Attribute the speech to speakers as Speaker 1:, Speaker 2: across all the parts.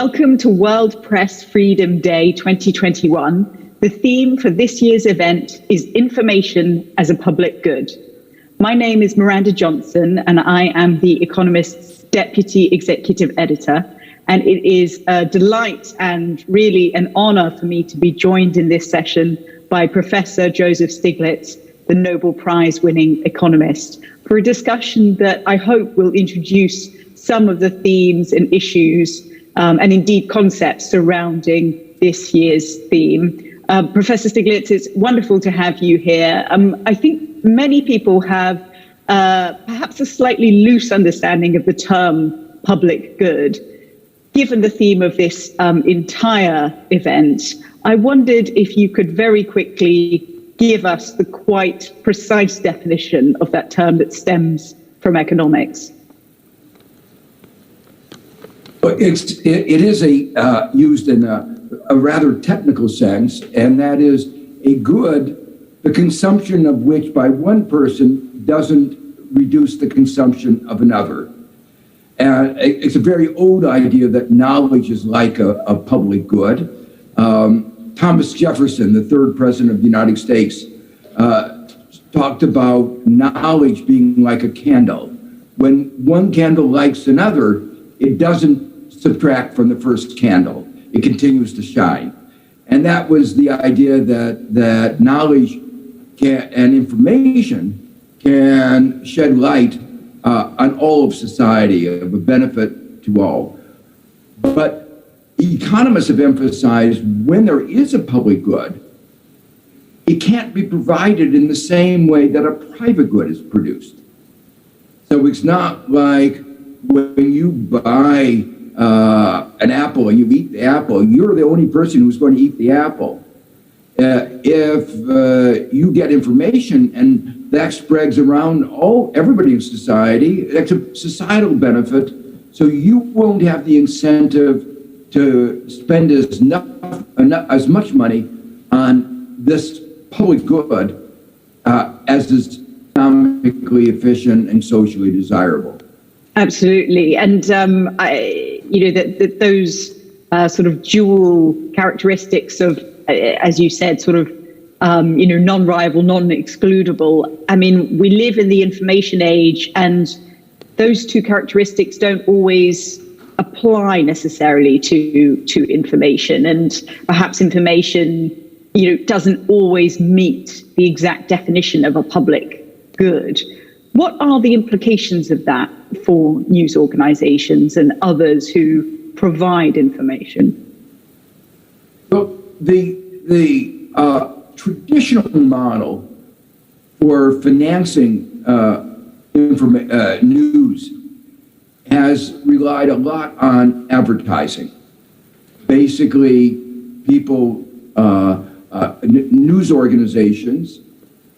Speaker 1: Welcome to World Press Freedom Day 2021. The theme for this year's event is information as a public good. My name is Miranda Johnson, and I am the Economist's Deputy Executive Editor. And it is a delight and really an honor for me to be joined in this session by Professor Joseph Stiglitz, the Nobel Prize-winning economist, for a discussion that I hope will introduce some of the themes and issues and indeed concepts surrounding this year's theme. Professor Stiglitz, it's wonderful to have you here. I think many people have perhaps a slightly loose understanding of the term public good. Given the theme of this entire event, I wondered if you could very quickly give us the quite precise definition of that term that stems from economics.
Speaker 2: It is used in a rather technical sense, and that is a good, the consumption of which by one person doesn't reduce the consumption of another. And it's a very old idea that knowledge is like a public good. Thomas Jefferson, the third president of the United States, talked about knowledge being like a candle. When one candle lights another, it doesn't subtract from the first candle. It continues to shine. And that was the idea that knowledge and information can shed light on all of society, of a benefit to all. But economists have emphasized when there is a public good, it can't be provided in the same way that a private good is produced. So it's not like when you buy an apple and you eat the apple, you're the only person who's going to eat the apple. If you get information and that spreads around everybody in society, that's a societal benefit. So you won't have the incentive to spend as much money on this public good as is economically efficient and socially desirable.
Speaker 1: Absolutely, and those sort of dual characteristics of, as you said, sort of non-rival, non-excludable. I mean, we live in the information age, and those two characteristics don't always apply necessarily to information, and perhaps information, doesn't always meet the exact definition of a public good. What are the implications of that for news organizations and others who provide information?
Speaker 2: Well, the traditional model for financing news has relied a lot on advertising. Basically, people, news organizations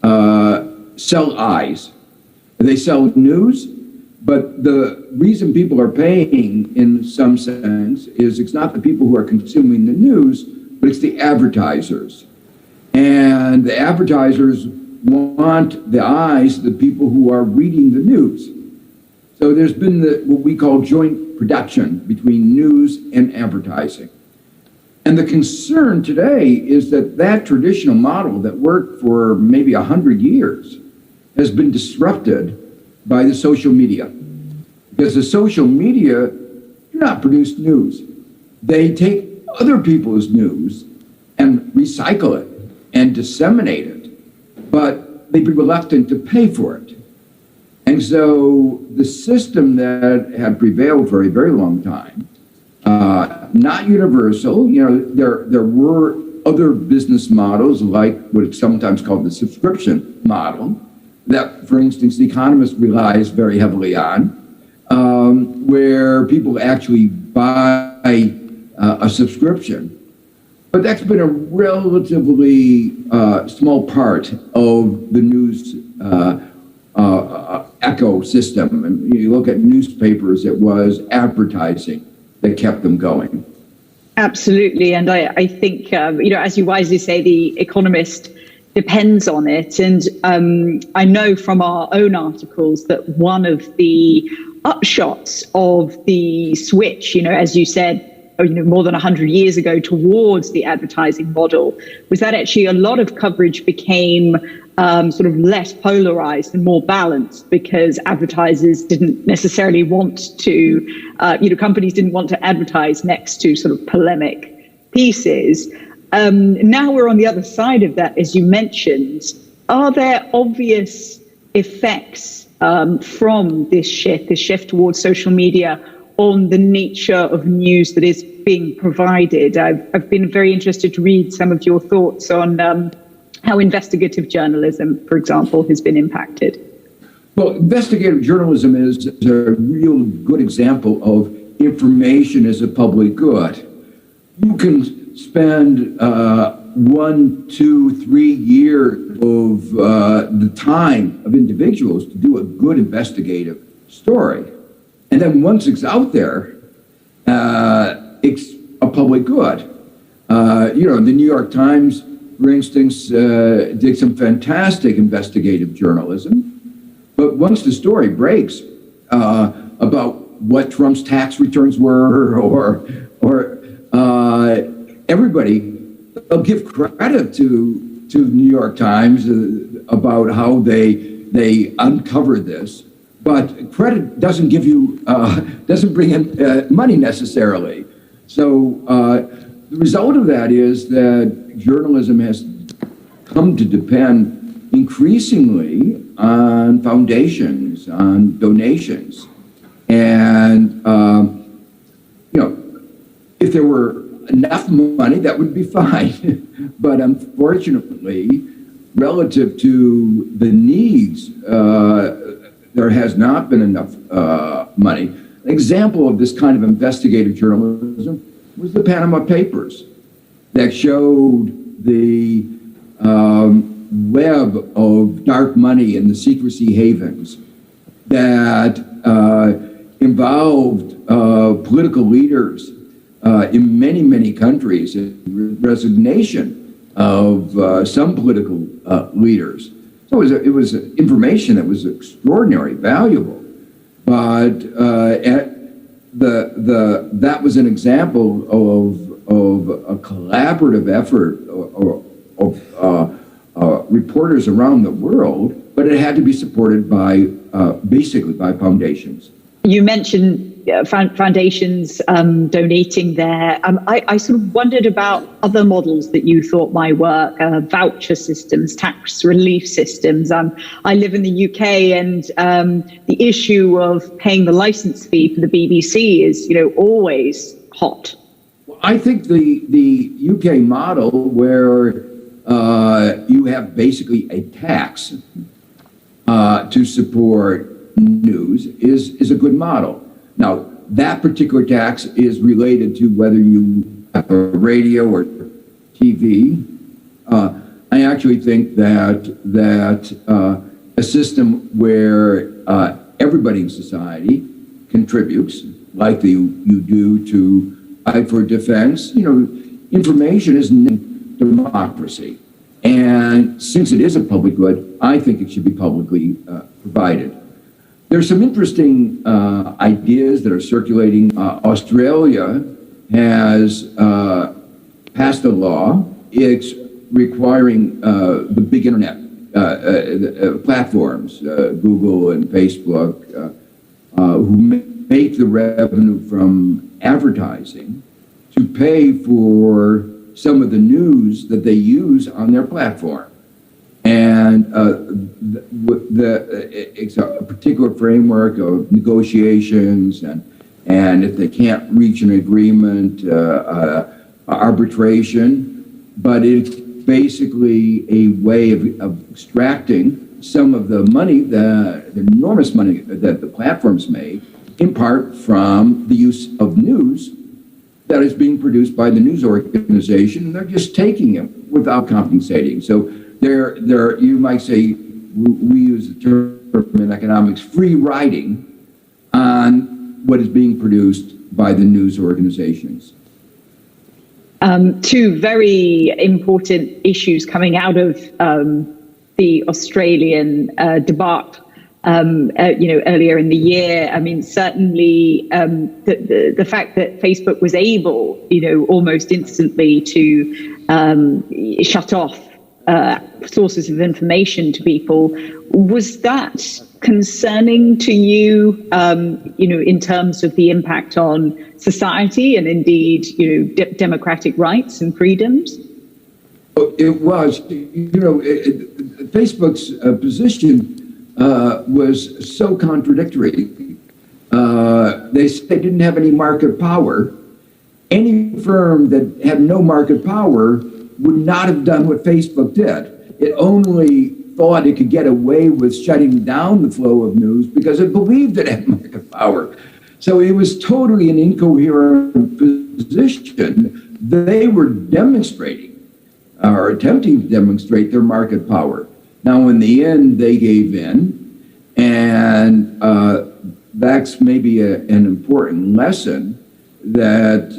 Speaker 2: sell eyes. They sell news, but the reason people are paying in some sense is it's not the people who are consuming the news, but it's the advertisers. And the advertisers want the eyes of the people who are reading the news. So there's been what we call joint production between news and advertising. And the concern today is that traditional model that worked for maybe 100 years has been disrupted by the social media. Because the social media do not produce news. They take other people's news and recycle it and disseminate it, but they'd be reluctant to pay for it. And so the system that had prevailed for a very long time, not universal, there were other business models like what is sometimes called the subscription model, that, for instance, the Economist relies very heavily on, where people actually buy a subscription. But that's been a relatively small part of the news ecosystem. And you look at newspapers, it was advertising that kept them going.
Speaker 1: Absolutely. And I think, as you wisely say, The Economist depends on it. And I know from our own articles that one of the upshots of the switch, as you said, more than 100 years ago towards the advertising model was that actually a lot of coverage became sort of less polarized and more balanced because advertisers didn't necessarily want to, companies didn't want to advertise next to sort of polemic pieces. Now we're on the other side of that, as you mentioned. Are there obvious effects from this shift towards social media on the nature of news that is being provided? I've been very interested to read some of your thoughts on how investigative journalism, for example, has been impacted.
Speaker 2: Well, investigative journalism is a real good example of information as a public good. You can spend 1, 2, 3 years of the time of individuals to do a good investigative story. And then once it's out there, it's a public good. The New York Times, for instance, did some fantastic investigative journalism. But once the story breaks about what Trump's tax returns were, or everybody, they'll give credit to the New York Times about how they uncovered this. But credit doesn't give you, doesn't bring in money necessarily. So the result of that is that journalism has come to depend increasingly on foundations, on donations. And, if there were enough money, that would be fine. But unfortunately, relative to the needs, there has not been enough money. An example of this kind of investigative journalism was the Panama Papers that showed the web of dark money and the secrecy havens that involved political leaders in many, many countries, resignation of some political leaders. So it was information that was extraordinarily valuable, but that was an example of a collaborative effort of reporters around the world, but it had to be supported by basically by foundations.
Speaker 1: You mentioned foundations donating there. I sort of wondered about other models that you thought might work, voucher systems, tax relief systems. I live in the UK, and the issue of paying the license fee for the BBC is, always hot.
Speaker 2: I think the UK model where you have basically a tax to support news is a good model. Now, that particular tax is related to whether you have a radio or TV. I actually think that a system where everybody in society contributes, like you do to fight for defense, information is democracy. And since it is a public good, I think it should be publicly provided. There's some interesting ideas that are circulating. Australia has passed a law. It's requiring the big internet platforms, Google and Facebook, who make the revenue from advertising to pay for some of the news that they use on their platform. And it's a particular framework of negotiations, and if they can't reach an agreement, arbitration. But it's basically a way of extracting some of the money, the enormous money that the platforms make, in part from the use of news that is being produced by the news organization, and they're just taking it without compensating. So there, you might say, we use the term in economics, free riding on what is being produced by the news organizations.
Speaker 1: Two very important issues coming out of the Australian debacle earlier in the year. I mean, certainly the fact that Facebook was able, almost instantly to shut off sources of information to people, was that concerning to you, in terms of the impact on society and indeed, democratic rights and freedoms?
Speaker 2: It was. Facebook's position was so contradictory. They didn't have any market power. Any firm that had no market power would not have done what Facebook did. It only thought it could get away with shutting down the flow of news because it believed it had market power. So it was totally an incoherent position. They were demonstrating or attempting to demonstrate their market power. Now, in the end, they gave in, and that's maybe an important lesson that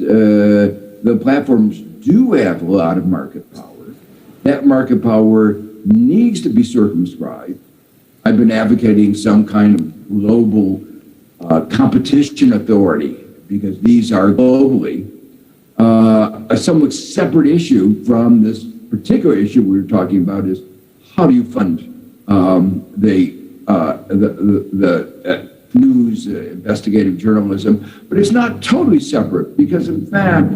Speaker 2: the platforms do have a lot of market power. That market power needs to be circumscribed. I've been advocating some kind of global competition authority because these are globally a somewhat separate issue from this particular issue we were talking about is how do you fund the news, investigative journalism, but it's not totally separate because in fact,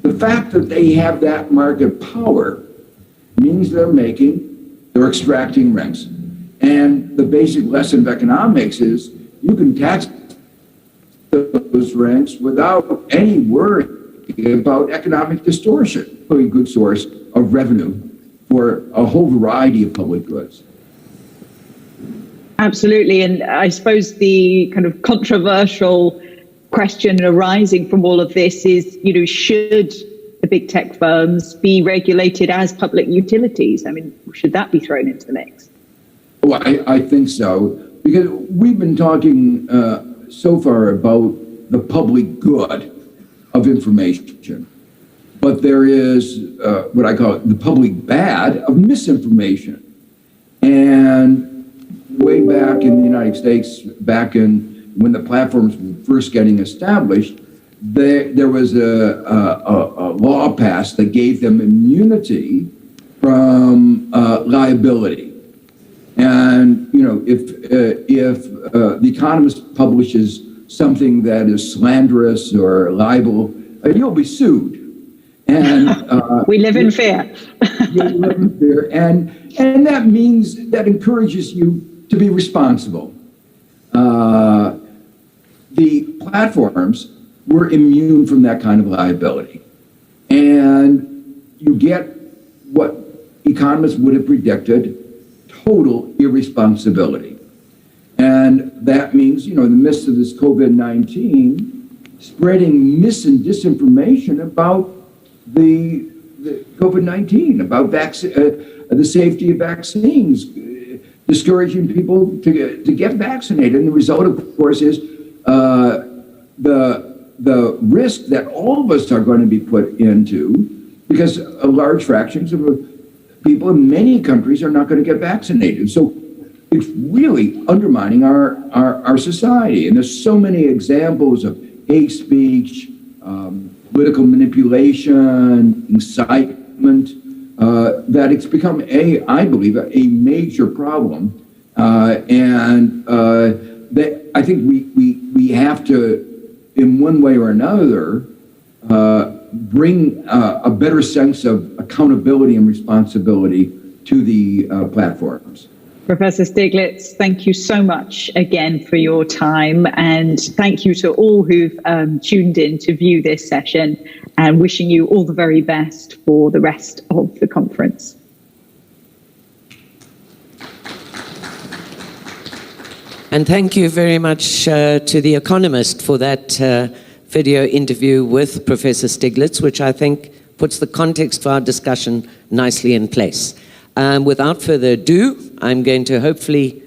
Speaker 2: the fact that they have that market power means they're extracting rents. And the basic lesson of economics is you can tax those rents without any worry about economic distortion. A very good source of revenue for a whole variety of public goods.
Speaker 1: Absolutely. And I suppose the kind of controversial question arising from all of this is, should the big tech firms be regulated as public utilities? I mean, should that be thrown into the mix?
Speaker 2: Well, I think so, because we've been talking so far about the public good of information, but there is what I call the public bad of misinformation. And way back in the United States, back in when the platforms were first getting established, there was a law passed that gave them immunity from liability. And if the Economist publishes something that is slanderous or libel, you'll be sued. And
Speaker 1: we live in fear.
Speaker 2: You live in fear, and that means that encourages you to be responsible. The platforms were immune from that kind of liability. And you get what economists would have predicted, total irresponsibility. And that means, in the midst of this COVID-19, spreading mis and disinformation about the COVID-19, about the safety of vaccines, discouraging people to get vaccinated. And the result, of course, is the risk that all of us are going to be put into, because a large fractions of people in many countries are not going to get vaccinated. So it's really undermining our society. And there's so many examples of hate speech, political manipulation, incitement, that it's become I believe, a major problem. I think we have to, in one way or another, bring a better sense of accountability and responsibility to the platforms.
Speaker 1: Professor Stiglitz, thank you so much again for your time, and thank you to all who've tuned in to view this session, and wishing you all the very best for the rest of the conference.
Speaker 3: And thank you very much to The Economist for that video interview with Professor Stiglitz, which I think puts the context for our discussion nicely in place. Without further ado, I'm going to hopefully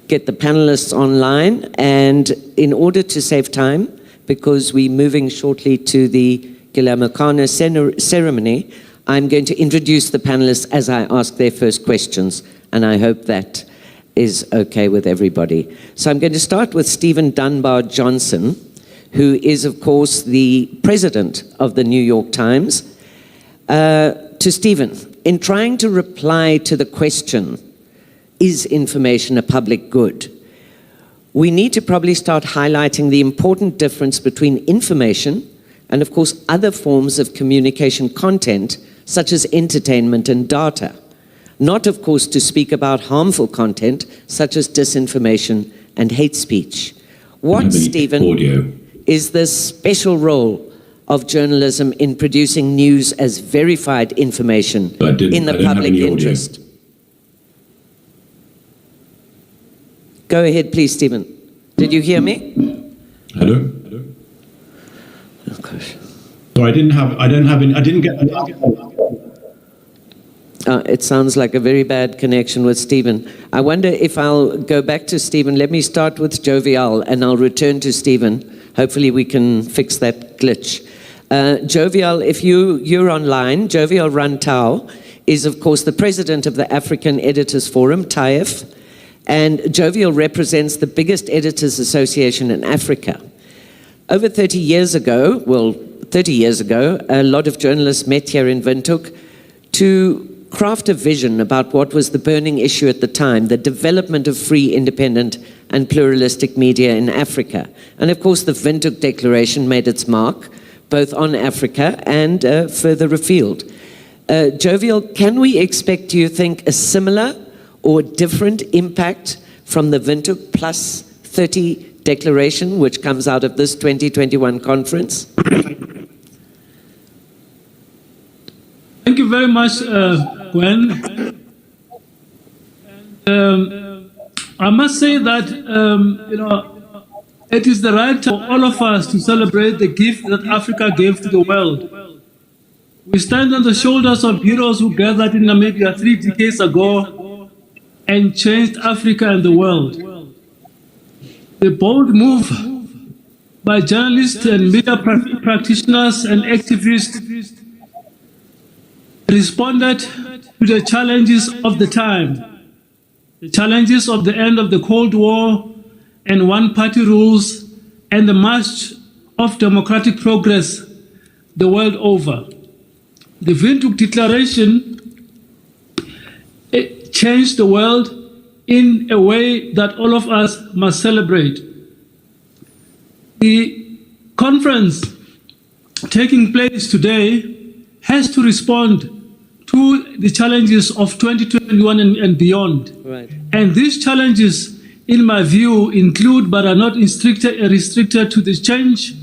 Speaker 3: get the panelists online. And in order to save time, because we're moving shortly to the Guillermo Cano ceremony, I'm going to introduce the panelists as I ask their first questions. And I hope that is okay with everybody. So I'm going to start with Stephen Dunbar-Johnson, who is, of course, the president of the New York Times. To Stephen, in trying to reply to the question, is information a public good? We need to probably start highlighting the important difference between information and, of course, other forms of communication content, such as entertainment and data. Not, of course, to speak about harmful content, such as disinformation and hate speech. What, Stephen, is the special role of journalism in producing news as verified information in the public interest? Go ahead, please, Stephen. Did you hear me?
Speaker 4: Hello?
Speaker 3: Oh, gosh.
Speaker 4: So I didn't get.
Speaker 3: It sounds like a very bad connection with Stephen. I wonder if I'll go back to Stephen. Let me start with Jovial, and I'll return to Stephen. Hopefully we can fix that glitch. Jovial, if you're online, Jovial Rantao is, of course, the president of the African Editors Forum, TAEF, and Jovial represents the biggest editors association in Africa. Over 30 years ago, a lot of journalists met here in Windhoek to craft a vision about what was the burning issue at the time, the development of free, independent, and pluralistic media in Africa. And of course, the Windhoek Declaration made its mark, both on Africa and further afield. Jovial, can we expect, do you think, a similar or different impact from the Windhoek Plus 30 Declaration, which comes out of this 2021 conference?
Speaker 5: Thank you very much, Gwen. I must say that, it is the right time for all of us to celebrate the gift that Africa gave to the world. We stand on the shoulders of heroes who gathered in Namibia 3 decades ago and changed Africa and the world. The bold move by journalists and media practitioners and activists responded to the challenges of the time, the challenges of the end of the Cold War and one-party rules and the march of democratic progress the world over. The Windhoek Declaration changed the world in a way that all of us must celebrate. The conference taking place today has to respond to the challenges of 2021 and beyond.
Speaker 3: Right.
Speaker 5: And these challenges, in my view, include but are not restricted to the change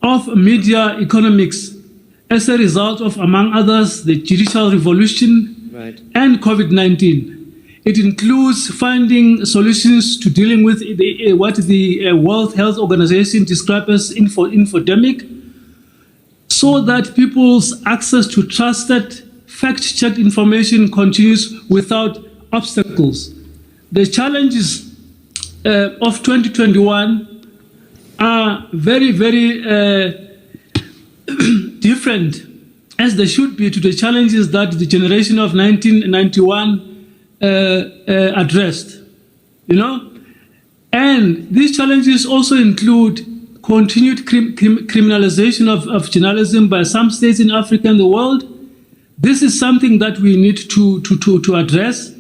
Speaker 5: of media economics as a result of, among others, the judicial revolution and COVID-19. It includes finding solutions to dealing with what the World Health Organization describes as infodemic, so that people's access to trusted, fact-checked information continues without obstacles. The challenges of 2021 are very, very different, as they should be, to the challenges that the generation of 1991 addressed, And these challenges also include continued criminalization of journalism by some states in Africa and the world. This is something that we need to address.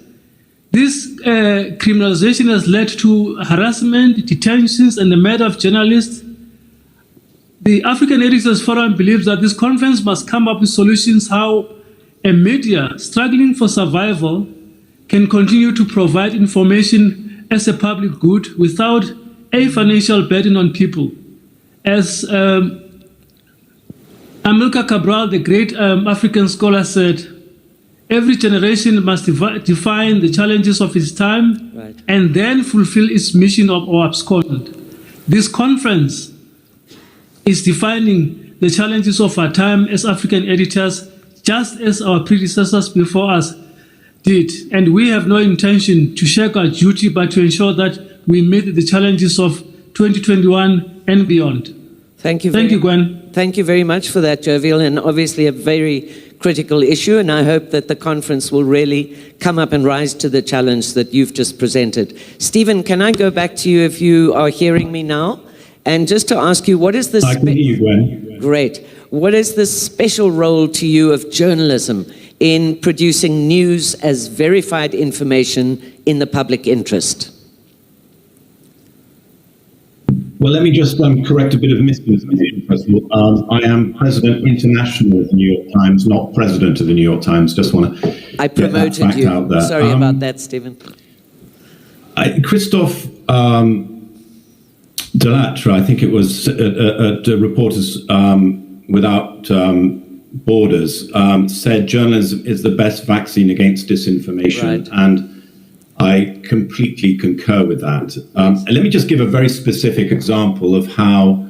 Speaker 5: This criminalization has led to harassment, detentions, and the murder of journalists. The African Editors Forum believes that this conference must come up with solutions how a media struggling for survival can continue to provide information as a public good without a financial burden on people. As Amilcar Cabral, the great African scholar, said, every generation must define the challenges of its time and then fulfill its mission or abscond. This conference is defining the challenges of our time as African editors, just as our predecessors before us did. And we have no intention to shirk our duty, but to ensure that we meet the challenges of 2021 and beyond.
Speaker 3: Thank you,
Speaker 5: Gwen.
Speaker 3: Thank you very much for that, Jovial, and obviously a very critical issue, and I hope that the conference will really come up and rise to the challenge that you've just presented. Stephen, can I go back to you if you are hearing me now? And just to ask you, what is the...
Speaker 4: I can hear you, Gwen.
Speaker 3: Great. What is the special role to you of journalism in producing news as verified information in the public interest?
Speaker 4: Well, let me just correct a bit of misinformation, first of all. I am President International of the New York Times, not President of the New York Times. Just want to
Speaker 3: I promoted
Speaker 4: get that fact
Speaker 3: you.
Speaker 4: out there.
Speaker 3: Sorry about that, Stephen.
Speaker 4: Christophe Delattre, I think it was at Reporters Without Borders, said journalism is the best vaccine against disinformation.
Speaker 3: Right.
Speaker 4: And I completely concur with that. And let me just give a very specific example of how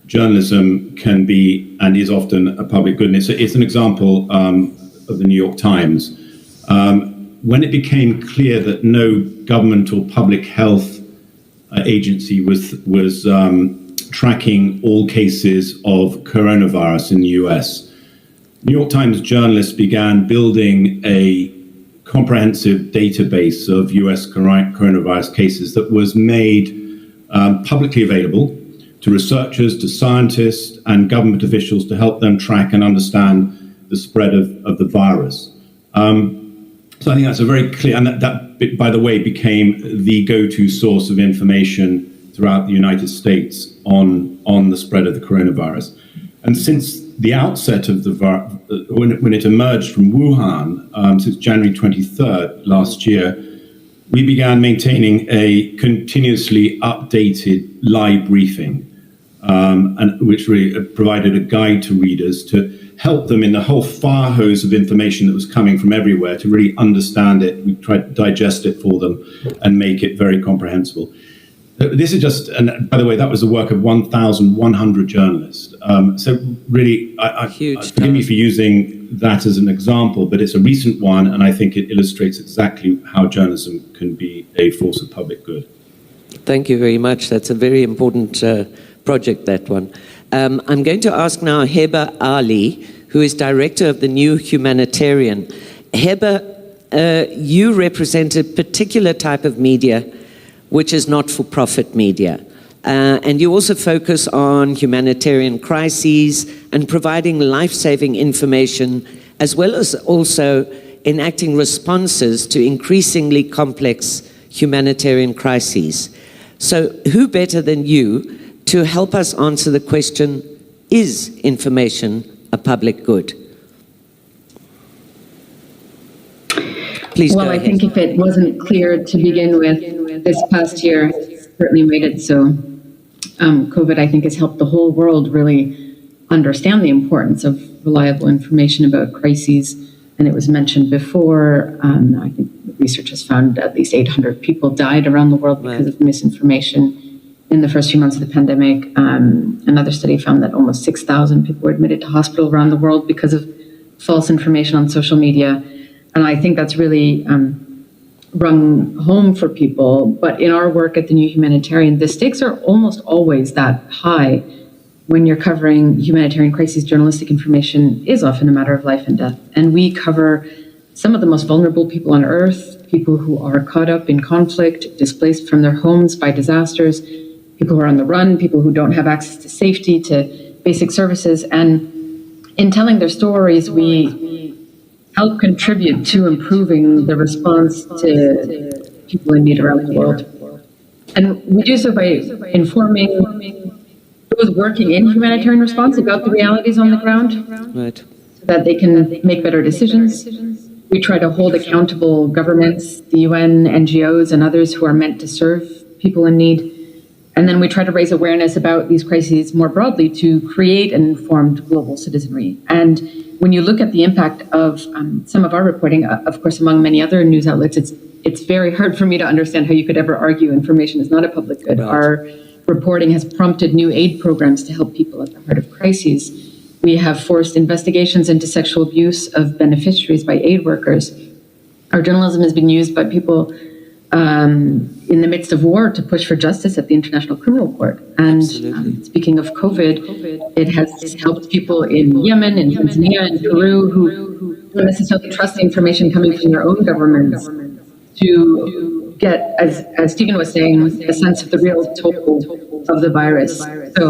Speaker 4: journalism can be and is often a public good. And it's an example of the New York Times. When it became clear that no government or public health agency was tracking all cases of coronavirus in the US, New York Times journalists began building a comprehensive database of US coronavirus cases that was made publicly available to researchers, to scientists, and government officials to help them track and understand the spread of the virus. So I think that's a very clear, and that, by the way, became the go-to source of information throughout the United States on the spread of the coronavirus. And since the outset of the virus, when it emerged from Wuhan, since January 23rd last year, we began maintaining a continuously updated live briefing, and which really provided a guide to readers to help them in the whole fire hose of information that was coming from everywhere to really understand it. We tried to digest it for them and make it very comprehensible. This is just, and by the way, that was the work of 1,100 journalists. So really, forgive me for using that as an example, but it's a recent one, and I think it illustrates exactly how journalism can be a force of public good.
Speaker 3: Thank you very much. That's a very important project, that one. I'm going to ask now Heba Ali, who is director of the New Humanitarian. Heba, you represent a particular type of media which is not-for-profit media. And you also focus on humanitarian crises and providing life-saving information, as well as also enacting responses to increasingly complex humanitarian crises. So who better than you to help us answer the question, is information a public good? Please
Speaker 6: well, I think if it wasn't clear to begin with, this past year certainly made it so. COVID, I think, has helped the whole world really understand the importance of reliable information about crises. And it was mentioned before, I think research has found at least 800 people died around the world because of misinformation in the first few months of the pandemic. Another study found that almost 6,000 people were admitted to hospital around the world because of false information on social media. And I think that's really rung home for people. But in our work at the New Humanitarian, the stakes are almost always that high. When you're covering humanitarian crises, journalistic information is often a matter of life and death. And we cover some of the most vulnerable people on earth, people who are caught up in conflict, displaced from their homes by disasters, people who are on the run, people who don't have access to safety, to basic services. And in telling their stories, we help contribute to improving the response to people in need around the world. And we do so by informing those working in humanitarian response about the realities on the ground,
Speaker 3: right,
Speaker 6: so that they can make better decisions. We try to hold accountable governments, the UN, NGOs, and others who are meant to serve people in need. And then we try to raise awareness about these crises more broadly to create an informed global citizenry. And when you look at the impact of some of our reporting, of course, among many other news outlets, it's very hard for me to understand how you could ever argue information is not a public good. Right. Our reporting has prompted new aid programs to help people at the heart of crises. We have forced investigations into sexual abuse of beneficiaries by aid workers. Our journalism has been used by people in the midst of war to push for justice at the International Criminal Court. And speaking of COVID, it has helped people in Yemen, in Tanzania, in Peru, who don't necessarily trust the information coming from their own governments to get, as Stephen was saying, a sense of the real toll of the virus. So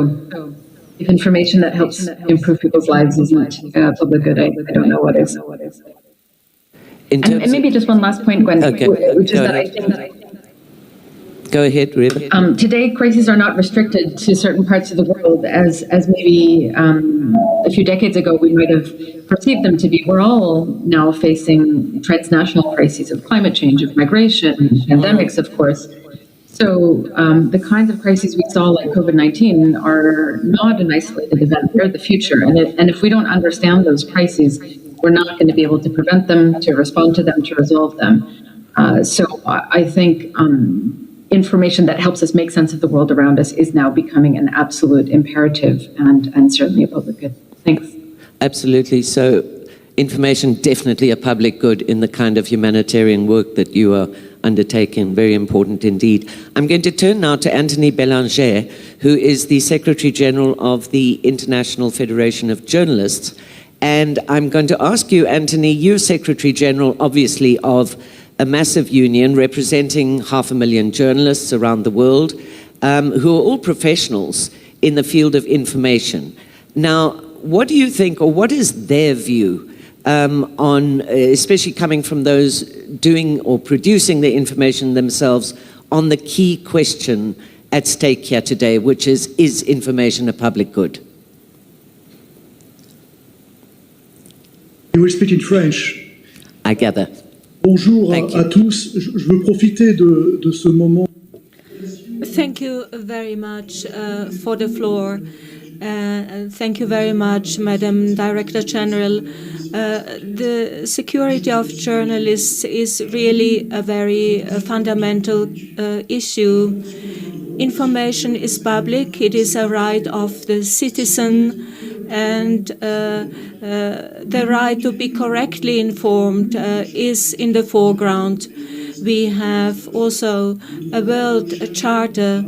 Speaker 6: if information that helps improve people's lives isn't public good, I don't know what is. And maybe just one last point, Gwen, which is that I think...
Speaker 3: Go ahead, Reba.
Speaker 6: Today, crises are not restricted to certain parts of the world as maybe a few decades ago we might have perceived them to be. We're all now facing transnational crises of climate change, of migration, pandemics, of course. So the kinds of crises we saw, like COVID-19, are not an isolated event. They're the future. And if we don't understand those crises, we're not going to be able to prevent them, to respond to them, to resolve them. So I think information that helps us make sense of the world around us is now becoming an absolute imperative and certainly a public good. Thanks.
Speaker 3: Absolutely. So information definitely a public good in the kind of humanitarian work that you are undertaking. Very important indeed. I'm going to turn now to Anthony Bellanger, who is the Secretary General of the International Federation of Journalists. And I'm going to ask you, Anthony, you're Secretary General, obviously, of a massive union representing 500,000 journalists around the world, who are all professionals in the field of information. Now, what do you think, or what is their view on, especially coming from those doing or producing the information themselves, on the key question at stake here today, which is information a public good?
Speaker 7: You will speak in French.
Speaker 3: I gather.
Speaker 7: Bonjour à tous. Je veux profiter de ce moment.
Speaker 8: Thank you very much for the floor. Thank you very much, Madam Director General. The security of journalists is really a very fundamental issue. Information is public. It is a right of the citizen, and the right to be correctly informed is in the foreground. We have also a World Charter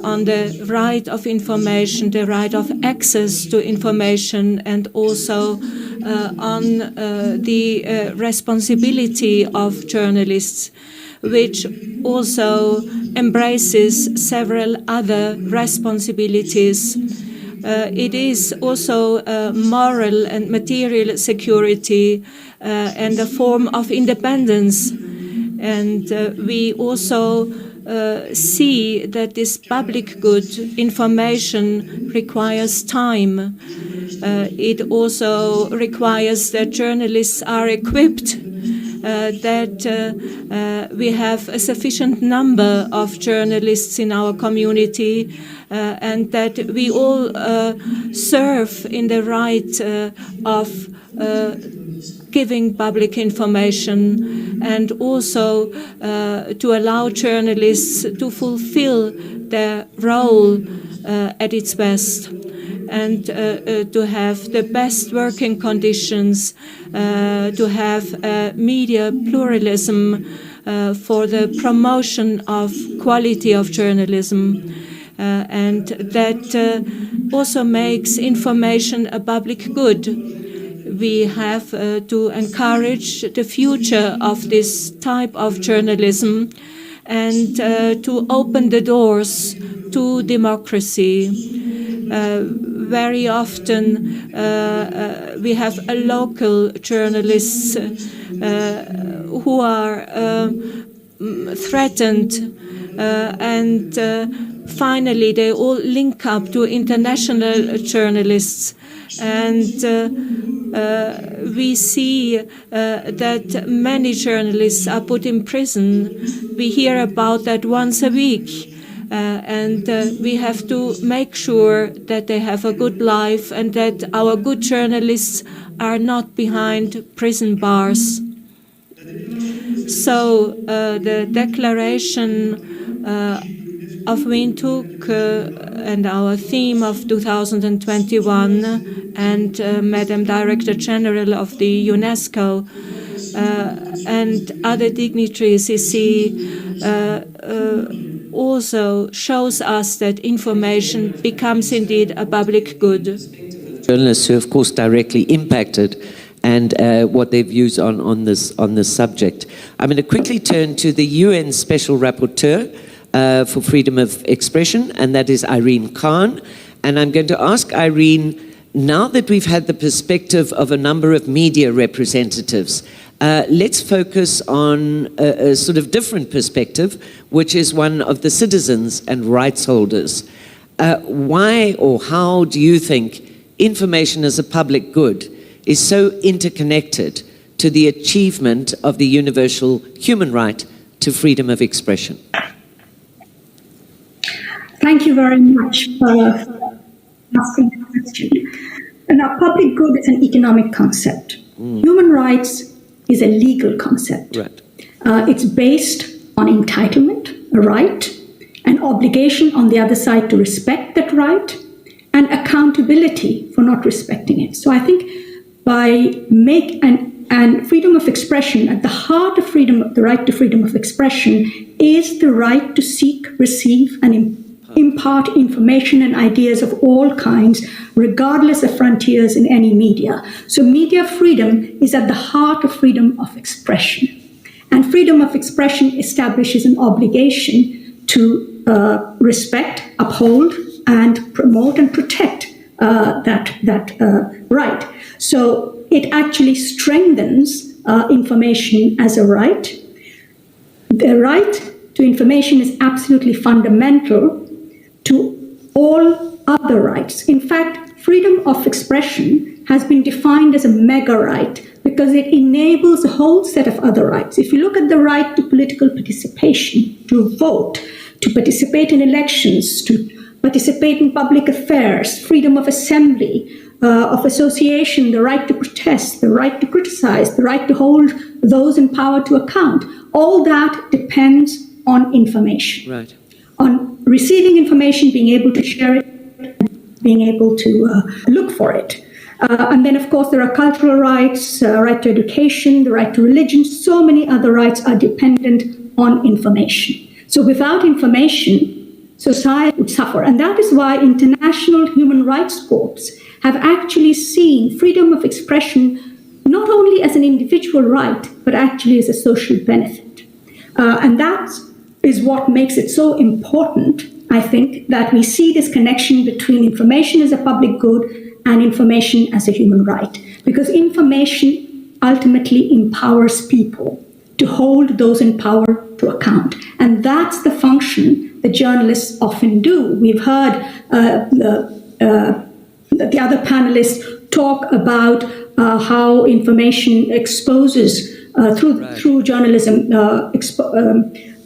Speaker 8: on the right of information, the right of access to information, and also on the responsibility of journalists, which also embraces several other responsibilities. It is also moral and material security and a form of independence. And we also see that this public good information requires time. It also requires that journalists are equipped, that we have a sufficient number of journalists in our community, and that we all serve in the right of giving public information, and also to allow journalists to fulfill their role at its best, and to have the best working conditions, to have media pluralism for the promotion of quality of journalism. And that also makes information a public good. We have to encourage the future of this type of journalism and to open the doors to democracy. Very often we have local journalists who are threatened, and finally they all link up to international journalists. And we see that many journalists are put in prison. We hear about that once a week. And we have to make sure that they have a good life and that our good journalists are not behind prison bars. So the declaration of Windhoek and our theme of 2021 and Madam Director General of the UNESCO and other dignitaries you see also shows us that information becomes indeed a public good.
Speaker 3: Journalists who, of course, directly impacted and what their views on this subject. I'm going to quickly turn to the UN Special Rapporteur for Freedom of Expression, and that is Irene Khan. And I'm going to ask Irene, now that we've had the perspective of a number of media representatives, let's focus on a sort of different perspective, which is one of the citizens and rights holders. Why or how do you think information as a public good is so interconnected to the achievement of the universal human right to freedom of expression?
Speaker 9: Thank you very much for asking the question. Now, public good is an economic concept. Human rights is a legal concept.
Speaker 3: Right.
Speaker 9: It's based on entitlement, a right, an obligation on the other side to respect that right, and accountability for not respecting it. So I think by and freedom of expression, at the heart of freedom, the right to freedom of expression is the right to seek, receive, and impart information and ideas of all kinds, regardless of frontiers in any media. So media freedom is at the heart of freedom of expression. And freedom of expression establishes an obligation to respect, uphold, and promote and protect that right. So it actually strengthens information as a right. The right to information is absolutely fundamental to all other rights. In fact, freedom of expression has been defined as a mega right because it enables a whole set of other rights. If you look at the right to political participation, to vote, to participate in elections, to participate in public affairs, freedom of assembly, of association, the right to protest, the right to criticize, the right to hold those in power to account, all that depends on information.
Speaker 3: Right.
Speaker 9: On receiving information, being able to share it, being able to look for it. And then, of course, there are cultural rights, right to education, the right to religion. So many other rights are dependent on information. So without information, society would suffer. And that is why international human rights courts have actually seen freedom of expression not only as an individual right, but actually as a social benefit. And that is what makes it so important, I think, that we see this connection between information as a public good and information as a human right. Because information ultimately empowers people to hold those in power to account. And that's the function that journalists often do. We've heard the other panelists talk about how information exposes through journalism,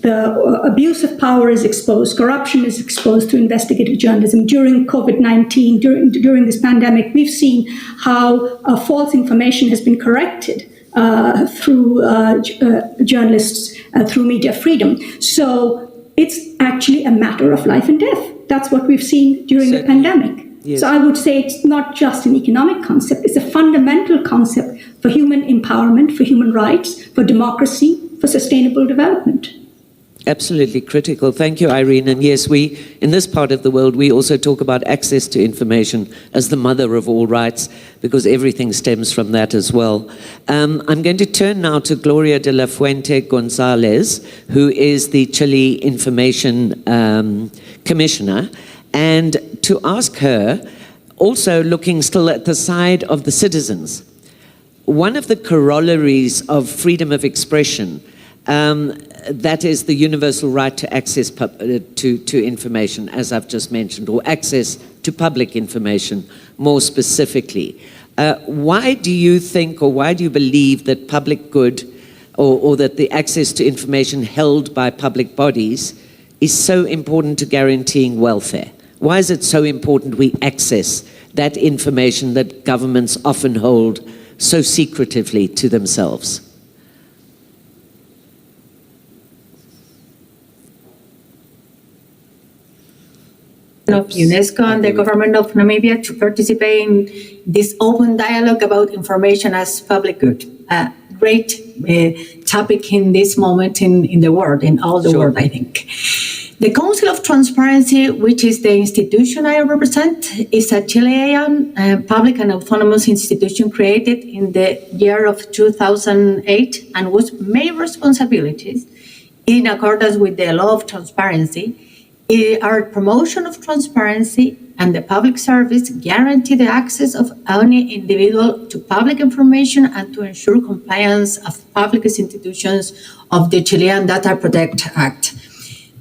Speaker 9: the abuse of power is exposed, corruption is exposed through investigative journalism. During COVID-19, during this pandemic, we've seen how false information has been corrected through journalists, through media freedom. So it's actually a matter of life and death. That's what we've seen during the pandemic.
Speaker 3: Yes.
Speaker 9: So I would say it's not just an economic concept, it's a fundamental concept for human empowerment, for human rights, for democracy, for sustainable development.
Speaker 3: Absolutely critical. Thank you, Irene. And yes, we, in this part of the world, we also talk about access to information as the mother of all rights, because everything stems from that as well. I'm going to turn now to Gloria de la Fuente Gonzalez, who is the Chile Information Commissioner, and to ask her, also looking still at the side of the citizens, one of the corollaries of freedom of expression, that is the universal right to access to information, as I've just mentioned, or access to public information more specifically. Why do you think, or why do you believe that public good, or that the access to information held by public bodies is so important to guaranteeing welfare? Why is it so important we access that information that governments often hold so secretively to themselves?
Speaker 10: Of UNESCO and the government of Namibia to participate in this open dialogue about information as public good. Great topic in this moment in the world, in all the world, I think. The Council of Transparency, which is the institution I represent, is a Chilean public and autonomous institution created in the year of 2008 and whose main responsibilities, in accordance with the law of transparency, are promotion of transparency and the public service, guarantee the access of any individual to public information, and to ensure compliance of public institutions of the Chilean Data Protect Act.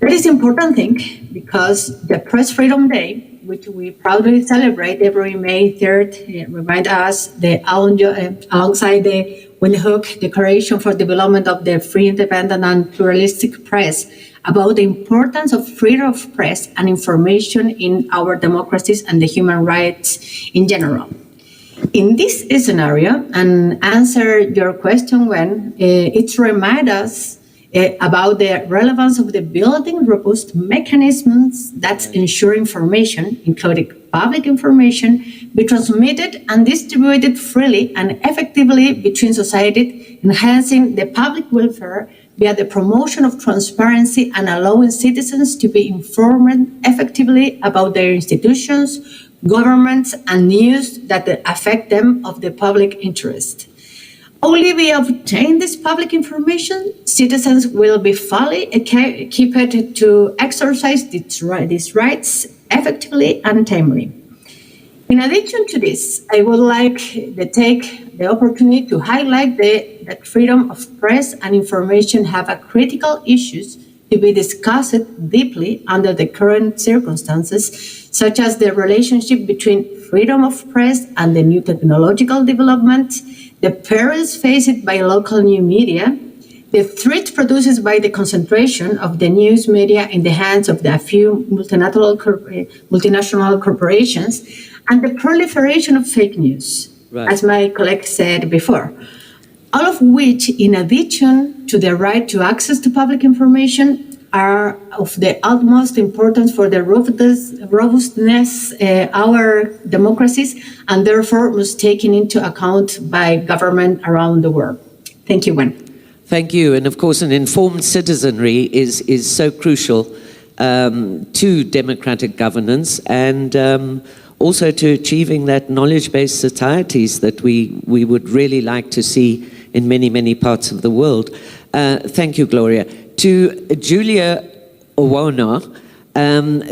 Speaker 10: That is an important thing because the Press Freedom Day, which we proudly celebrate every May 3rd, remind us alongside the Windhoek Declaration for Development of the Free, Independent and Pluralistic Press, about the importance of freedom of press and information in our democracies and the human rights in general. In this scenario, and answer your question when, it reminds us about the relevance of the building robust mechanisms that ensure information, including public information, be transmitted and distributed freely and effectively between society, enhancing the public welfare via the promotion of transparency and allowing citizens to be informed effectively about their institutions, governments, and news that affect them of the public interest. Only via obtaining this public information, citizens will be fully equipped to exercise these rights effectively and timely. In addition to this, I would like to take the opportunity to highlight that freedom of press and information have a critical issues to be discussed deeply under the current circumstances, such as the relationship between freedom of press and the new technological development, the perils faced by local new media, the threat produced by the concentration of the news media in the hands of a few multinational corporations, and the proliferation of fake news, as my colleague said before. All of which, in addition to the right to access to public information, are of the utmost importance for the robustness our democracies, and therefore must be taken into account by government around the world. Thank you, Gwen.
Speaker 3: Thank you. And of course, an informed citizenry is so crucial to democratic governance and also to achieving that knowledge-based societies that we would really like to see in many, many parts of the world. Thank you, Gloria. To Julia Owono.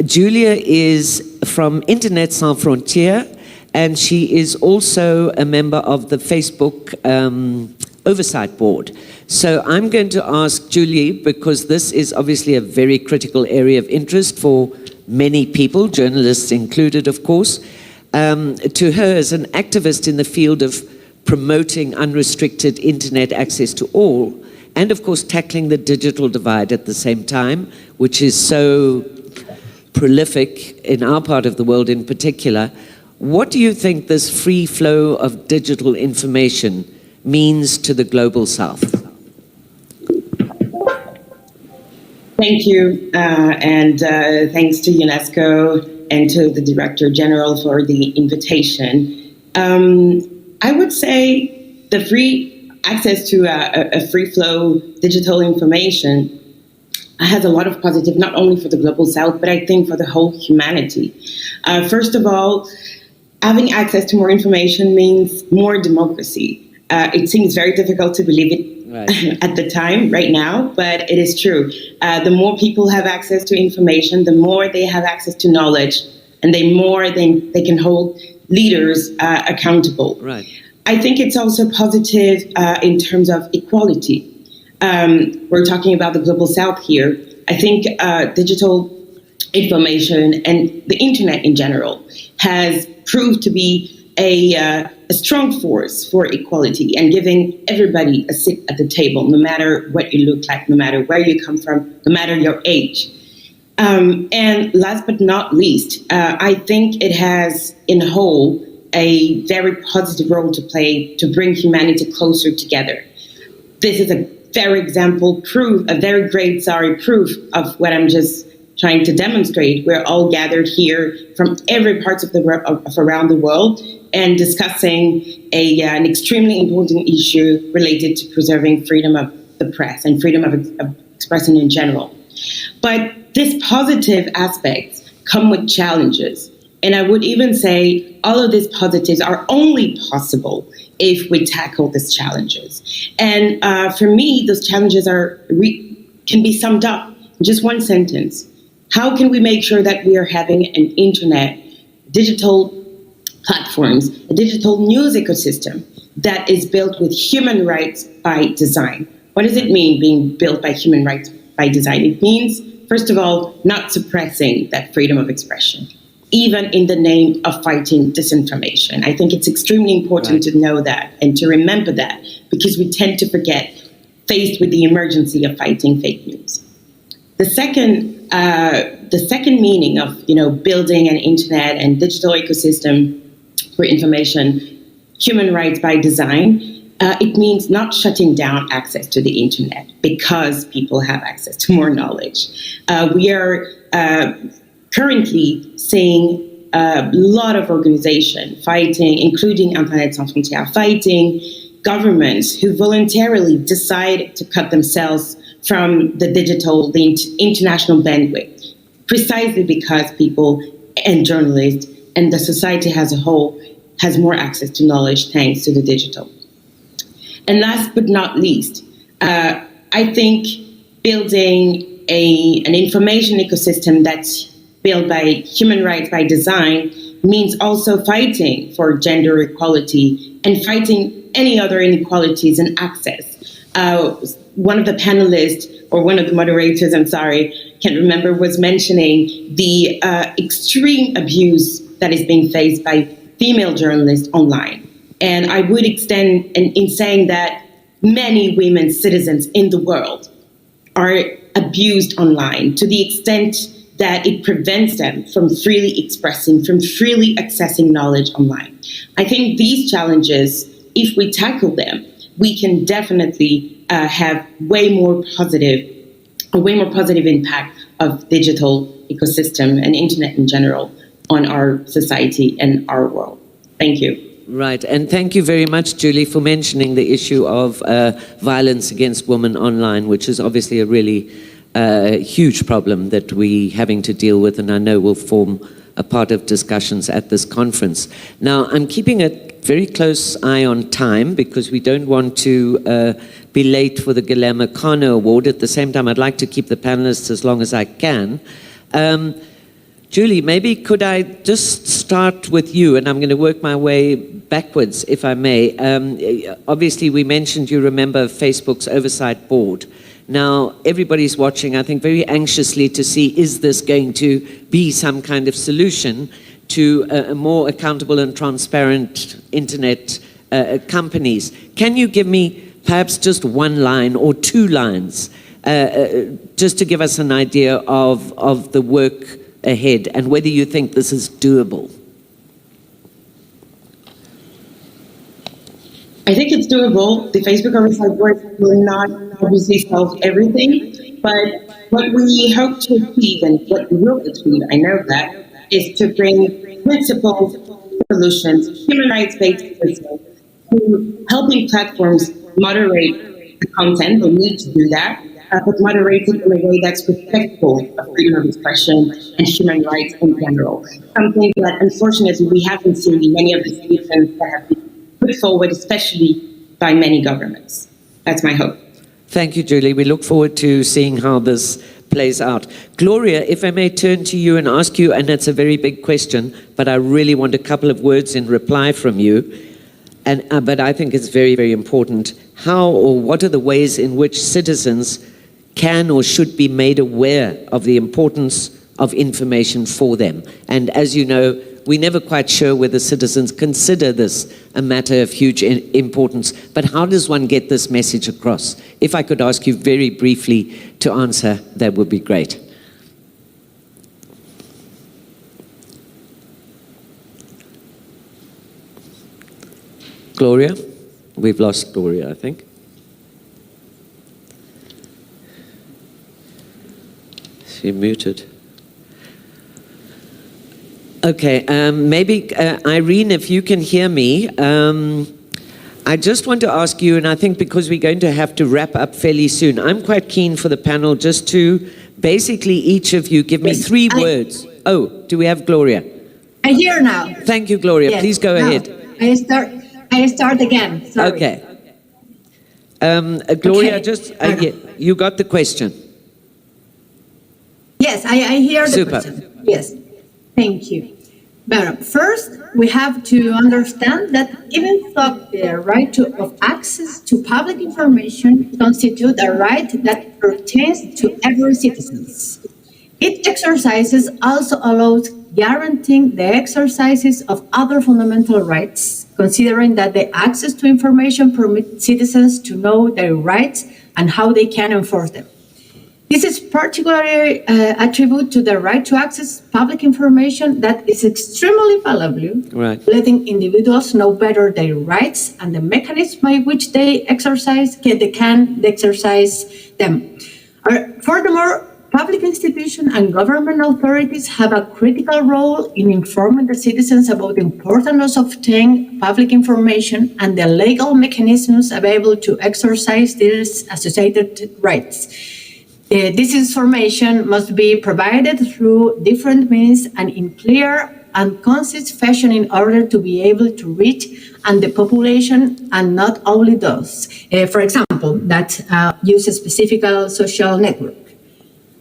Speaker 3: Julia is from Internet Sans Frontières, and she is also a member of the Facebook Oversight Board. So I'm going to ask Julie, because this is obviously a very critical area of interest for many people, journalists included, of course, to her as an activist in the field of promoting unrestricted internet access to all, and of course tackling the digital divide at the same time, which is so prolific in our part of the world in particular. What do you think this free flow of digital information means to the global south?
Speaker 11: Thank you, and thanks to UNESCO and to the Director General for the invitation. I would say the free access to a free flow digital information has a lot of positive, not only for the global south, but I think for the whole humanity. First of all, having access to more information means more democracy. It seems very difficult to believe it at the time, right now, but it is true. The more people have access to information, the more they have access to knowledge, and the more they can hold leaders accountable.
Speaker 3: Right.
Speaker 11: I think it's also positive in terms of equality. We're talking about the global south here. I think digital information and the internet in general has proved to be a strong force for equality and giving everybody a seat at the table, no matter what you look like, no matter where you come from, no matter your age. And last but not least, I think it has in whole a very positive role to play to bring humanity closer together. This is a very great proof of what I'm just trying to demonstrate. We're all gathered here from every part of around the world and discussing an extremely important issue related to preserving freedom of the press and freedom of expression in general. But these positive aspects come with challenges. And I would even say all of these positives are only possible if we tackle these challenges. And for me, those challenges can be summed up in just one sentence. How can we make sure that we are having an internet, digital platforms, a digital news ecosystem that is built with human rights by design? What does it mean being built by human rights by design? It means, first of all, not suppressing that freedom of expression, even in the name of fighting disinformation. I think it's extremely important to know that and to remember that, because we tend to forget, faced with the emergency of fighting fake news. The second meaning of building an internet and digital ecosystem for information, human rights by design, it means not shutting down access to the internet because people have access to more knowledge. We are currently seeing a lot of organizations fighting, including Internet Sans Frontières, fighting governments who voluntarily decide to cut themselves from the international bandwidth, precisely because people and journalists and the society as a whole has more access to knowledge thanks to the digital. And last but not least, I think building an information ecosystem that's built by human rights by design means also fighting for gender equality and fighting any other inequalities in access. One of the panelists, or one of the moderators, I'm sorry, can't remember, was mentioning the extreme abuse that is being faced by female journalists online. And I would extend in saying that many women citizens in the world are abused online to the extent that it prevents them from freely expressing, from freely accessing knowledge online. I think these challenges, if we tackle them, we can definitely have a way more positive impact of digital ecosystem and internet in general on our society and our world. Thank you.
Speaker 3: Right, and thank you very much, Julie, for mentioning the issue of violence against women online, which is obviously a really huge problem that we're having to deal with, and I know will form a part of discussions at this conference. Now, I'm keeping a very close eye on time because we don't want to be late for the Guillermo Cano Award. At the same time, I'd like to keep the panelists as long as I can. Julie, maybe could I just start with you, and I'm going to work my way backwards, if I may. Obviously, we mentioned you remember Facebook's Oversight Board. Now, everybody's watching, I think, very anxiously to see, is this going to be some kind of solution to a more accountable and transparent internet companies? Can you give me perhaps just one line or two lines, just to give us an idea of the work ahead and whether you think this is doable?
Speaker 11: I think it's doable. The Facebook Oversight Board will not obviously solve everything, but what we hope to achieve and what we will achieve, I know that, is to bring principles, solutions, human rights-based systems to helping platforms moderate the content. They need to do that, but moderate it in a way that's respectful of freedom of expression and human rights in general. Something that, unfortunately, we haven't seen in many of the solutions that have been put forward, especially by many governments. That's my hope.
Speaker 3: Thank you, Julie. We look forward to seeing how this plays out. Gloria, if I may turn to you and ask you, and it's a very big question, but I really want a couple of words in reply from you, but I think it's very, very important. How or what are the ways in which citizens can or should be made aware of the importance of information for them? And as you know, we're never quite sure whether citizens consider this a matter of huge importance, but how does one get this message across? If I could ask you very briefly to answer, that would be great. Gloria? We've lost Gloria, I think. She muted. Okay, maybe Irene, if you can hear me, I just want to ask you, and I think because we're going to have to wrap up fairly soon, I'm quite keen for the panel just to basically each of you give me 3 words. Oh, do we have Gloria?
Speaker 10: I hear now.
Speaker 3: Thank you, Gloria.
Speaker 10: Yes,
Speaker 3: please go ahead.
Speaker 10: I start again. Sorry.
Speaker 3: Okay. Gloria,
Speaker 10: okay.
Speaker 3: You got the question.
Speaker 10: Yes, I hear the
Speaker 3: Super.
Speaker 10: question. Yes, thank you. But first, we have to understand that even though the right of access to public information constitutes a right that pertains to every citizen, its exercises also allows guaranteeing the exercises of other fundamental rights, considering that the access to information permits citizens to know their rights and how they can enforce them. This is particularly attributed to the right to access public information that is extremely valuable,
Speaker 3: right,
Speaker 10: letting individuals know better their rights and the mechanisms by which they can exercise them. Furthermore, public institutions and government authorities have a critical role in informing the citizens about the importance of obtaining public information and the legal mechanisms available to exercise these associated rights. This information must be provided through different means and in clear and concise fashion in order to be able to reach and the population and not only those, for example, that use a specific social network.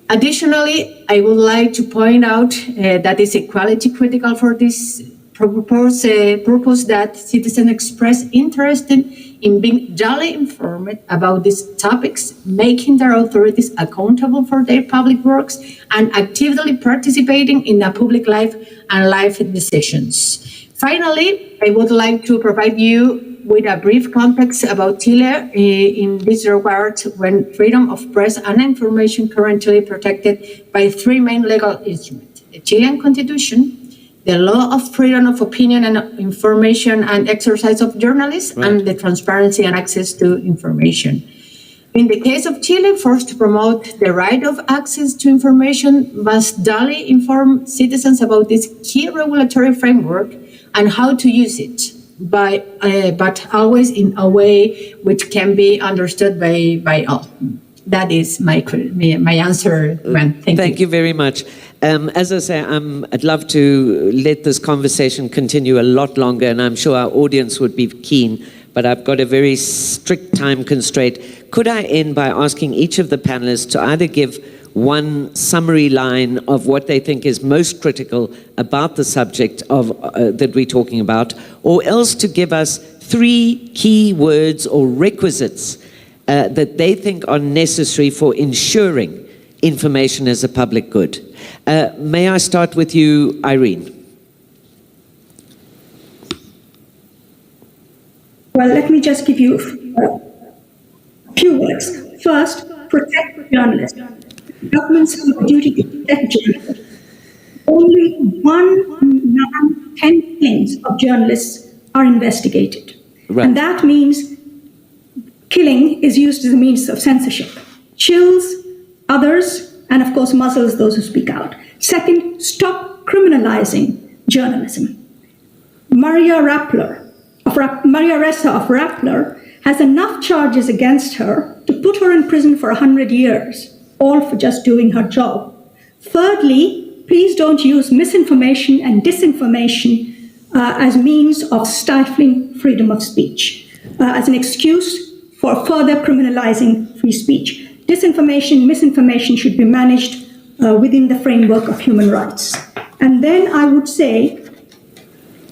Speaker 10: Additionally, I would like to point out that is equality critical for this purpose that citizens express interest in being duly informed about these topics, making their authorities accountable for their public works, and actively participating in the public life and life decisions. Finally, I would like to provide you with a brief context about Chile in this regard, when freedom of press and information currently protected by 3 main legal instruments: the Chilean Constitution, the law of freedom of opinion and information and exercise of journalism, and the transparency and access to information. In the case of Chile, first to promote the right of access to information must duly inform citizens about this key regulatory framework and how to use it, but always in a way which can be understood by all. That is my answer, Gwen.
Speaker 3: Thank you very much. As I say, I'd love to let this conversation continue a lot longer, and I'm sure our audience would be keen, but I've got a very strict time constraint. Could I end by asking each of the panelists to either give one summary line of what they think is most critical about the subject of that we're talking about, or else to give us 3 key words or requisites that they think are necessary for ensuring information as a public good. May I start with you, Irene?
Speaker 9: Well, let me just give you a few words. First, protect journalists. Governments have a duty to protect journalists. Only 1 in 10 killings of journalists are investigated. Right. And that means killing is used as a means of censorship. Chills others, and of course muzzles those who speak out. Second, stop criminalizing journalism. Maria Ressa of Rappler has enough charges against her to put her in prison for 100 years, all for just doing her job. Thirdly, please don't use misinformation and disinformation as means of stifling freedom of speech, as an excuse for further criminalizing free speech. Disinformation, misinformation should be managed within the framework of human rights. And then I would say,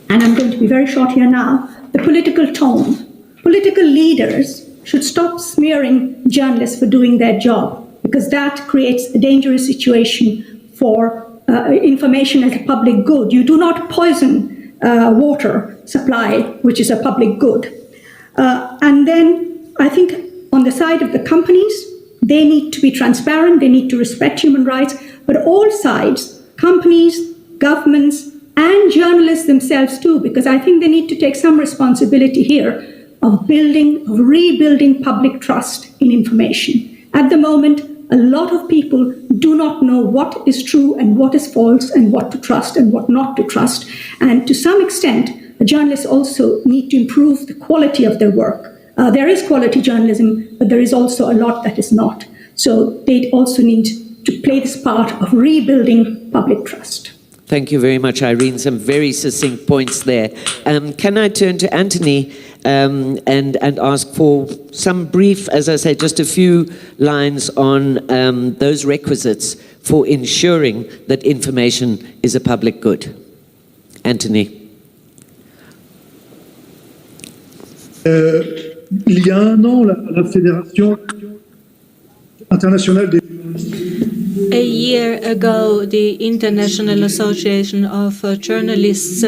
Speaker 9: and I'm going to be very short here now, the political tone. Political leaders should stop smearing journalists for doing their job, because that creates a dangerous situation for information as a public good. You do not poison water supply, which is a public good. And then I think on the side of the companies, they need to be transparent, they need to respect human rights, but all sides, companies, governments, and journalists themselves too, because I think they need to take some responsibility here of rebuilding public trust in information. At the moment, a lot of people do not know what is true and what is false and what to trust and what not to trust. And to some extent, journalists also need to improve the quality of their work. There is quality journalism, but there is also a lot that is not. So they also need to play this part of rebuilding public trust.
Speaker 3: Thank you very much, Irene. Some very succinct points there. Can I turn to Anthony and ask for some brief, as I say, just a few lines on those requisites for ensuring that information is a public good? Anthony.
Speaker 7: Il y a un an, la Fédération internationale des...
Speaker 8: A year ago, the International Association of Journalists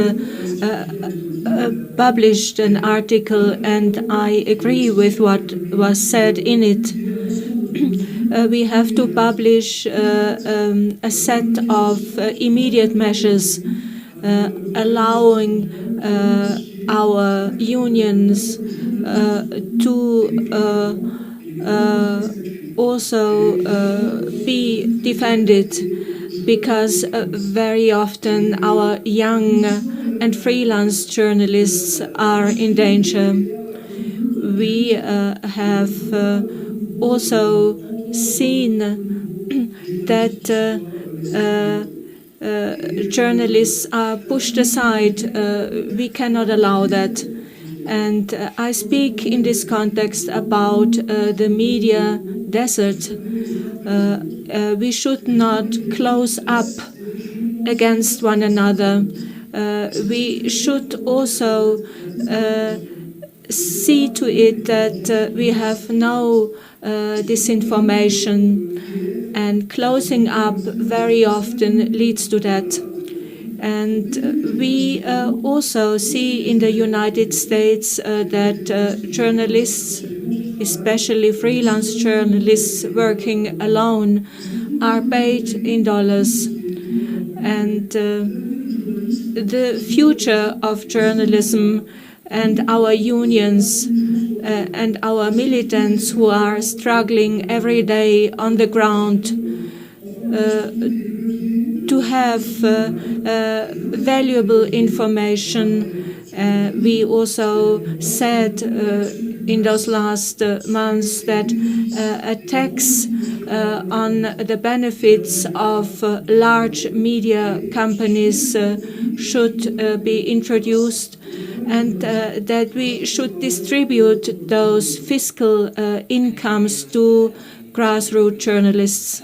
Speaker 8: published an article, and I agree with what was said in it. We have to publish a set of immediate measures allowing our unions to also be defended, because very often our young and freelance journalists are in danger. We have also seen that journalists are pushed aside. We cannot allow that. And I speak in this context about the media desert. We should not close up against one another. We should also see to it that we have no disinformation, and closing up very often leads to that. And we also see in the United States that journalists, especially freelance journalists working alone, are paid in dollars. And the future of journalism and our unions and our militants who are struggling every day on the ground to have valuable information. We also said in those last months that a tax on the benefits of large media companies should be introduced, and that we should distribute those fiscal incomes to grassroots journalists.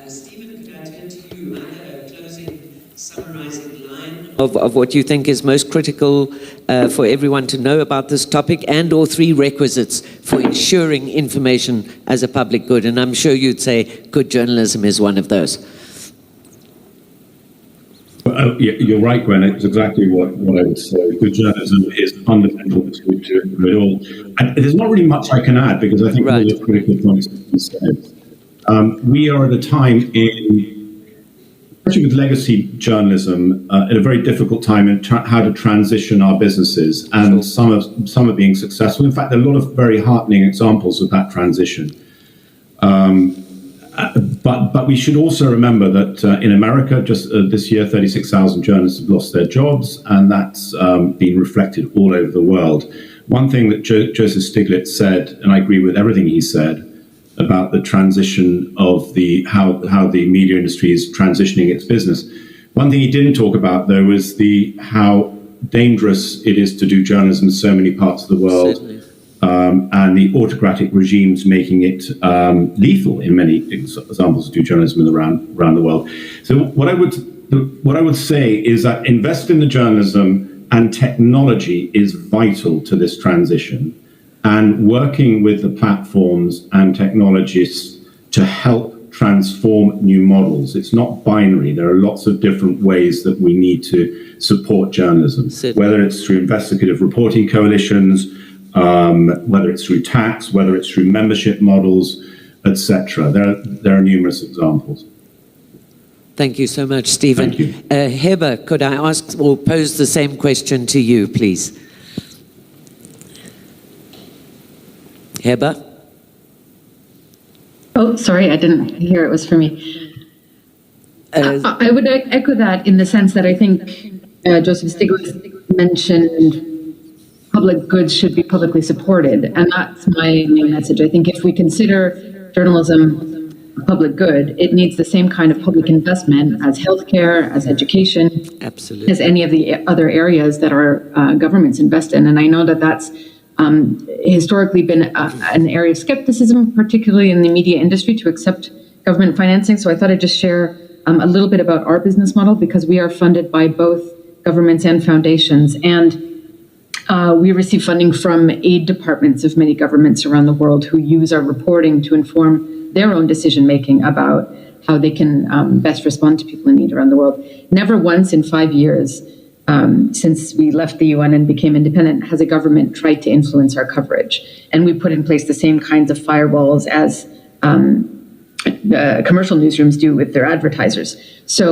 Speaker 3: Of what you think is most critical for everyone to know about this topic, and or three requisites for ensuring information as a public good. And I'm sure you'd say good journalism is one of those.
Speaker 4: You're right, Gwen. It's exactly what I would say. Good journalism is fundamental to it all. And there's not really much I can add, because I think all the critical points have been said. We are at a time especially with legacy journalism, at a very difficult time in how to transition our businesses, and some are being successful. In fact, there are a lot of very heartening examples of that transition. But we should also remember that in America, just this year, 36,000 journalists have lost their jobs, and that's been reflected all over the world. One thing that Joseph Stiglitz said, and I agree with everything he said, about the transition of how the media industry is transitioning its business. One thing he didn't talk about, though, was how dangerous it is to do journalism in so many parts of the world, and the autocratic regimes making it lethal in many examples to do journalism around the world. So what I would say is that invest in the journalism, and technology is vital to this transition. And working with the platforms and technologists to help transform new models. It's not binary. There are lots of different ways that we need to support journalism, whether it's through investigative reporting coalitions, whether it's through tax, whether it's through membership models, etc. There are numerous examples.
Speaker 3: Thank you so much, Stephen.
Speaker 4: Thank you.
Speaker 3: Heba, could I ask or pose the same question to you, please? Heba?
Speaker 6: Oh, sorry, I didn't hear it was for me. I would echo that in the sense that I think Joseph Stiglitz mentioned public goods should be publicly supported. And that's my main message. I think if we consider journalism a public good, it needs the same kind of public investment as healthcare, as education,
Speaker 3: absolutely,
Speaker 6: as any of the other areas that our governments invest in. And I know that that's historically been an area of skepticism, particularly in the media industry, to accept government financing. So I thought I'd just share a little bit about our business model, because we are funded by both governments and foundations. And we receive funding from aid departments of many governments around the world who use our reporting to inform their own decision-making about how they can best respond to people in need around the world. Never once in 5 years since we left the UN and became independent has a government tried to influence our coverage. And we put in place the same kinds of firewalls as commercial newsrooms do with their advertisers. So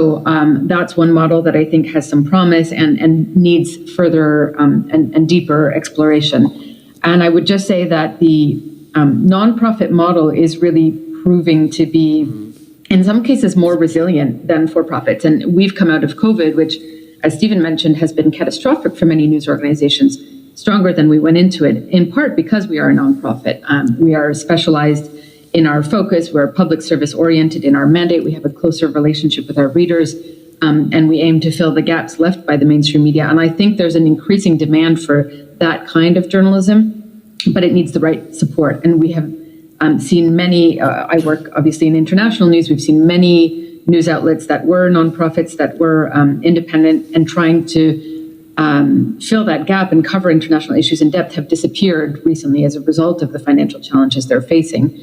Speaker 6: that's one model that I think has some promise and needs further and deeper exploration. And I would just say that the nonprofit model is really proving to be, in some cases, more resilient than for-profits. And we've come out of COVID, which, as Stephen mentioned, has been catastrophic for many news organizations, stronger than we went into it, in part because we are a nonprofit. We are specialized in our focus. We're public service oriented in our mandate. We have a closer relationship with our readers, and we aim to fill the gaps left by the mainstream media. And I think there's an increasing demand for that kind of journalism, but it needs the right support. And we have seen many, I work obviously in international news, we've seen many news outlets that were nonprofits, that were independent and trying to fill that gap and cover international issues in depth have disappeared recently as a result of the financial challenges they're facing.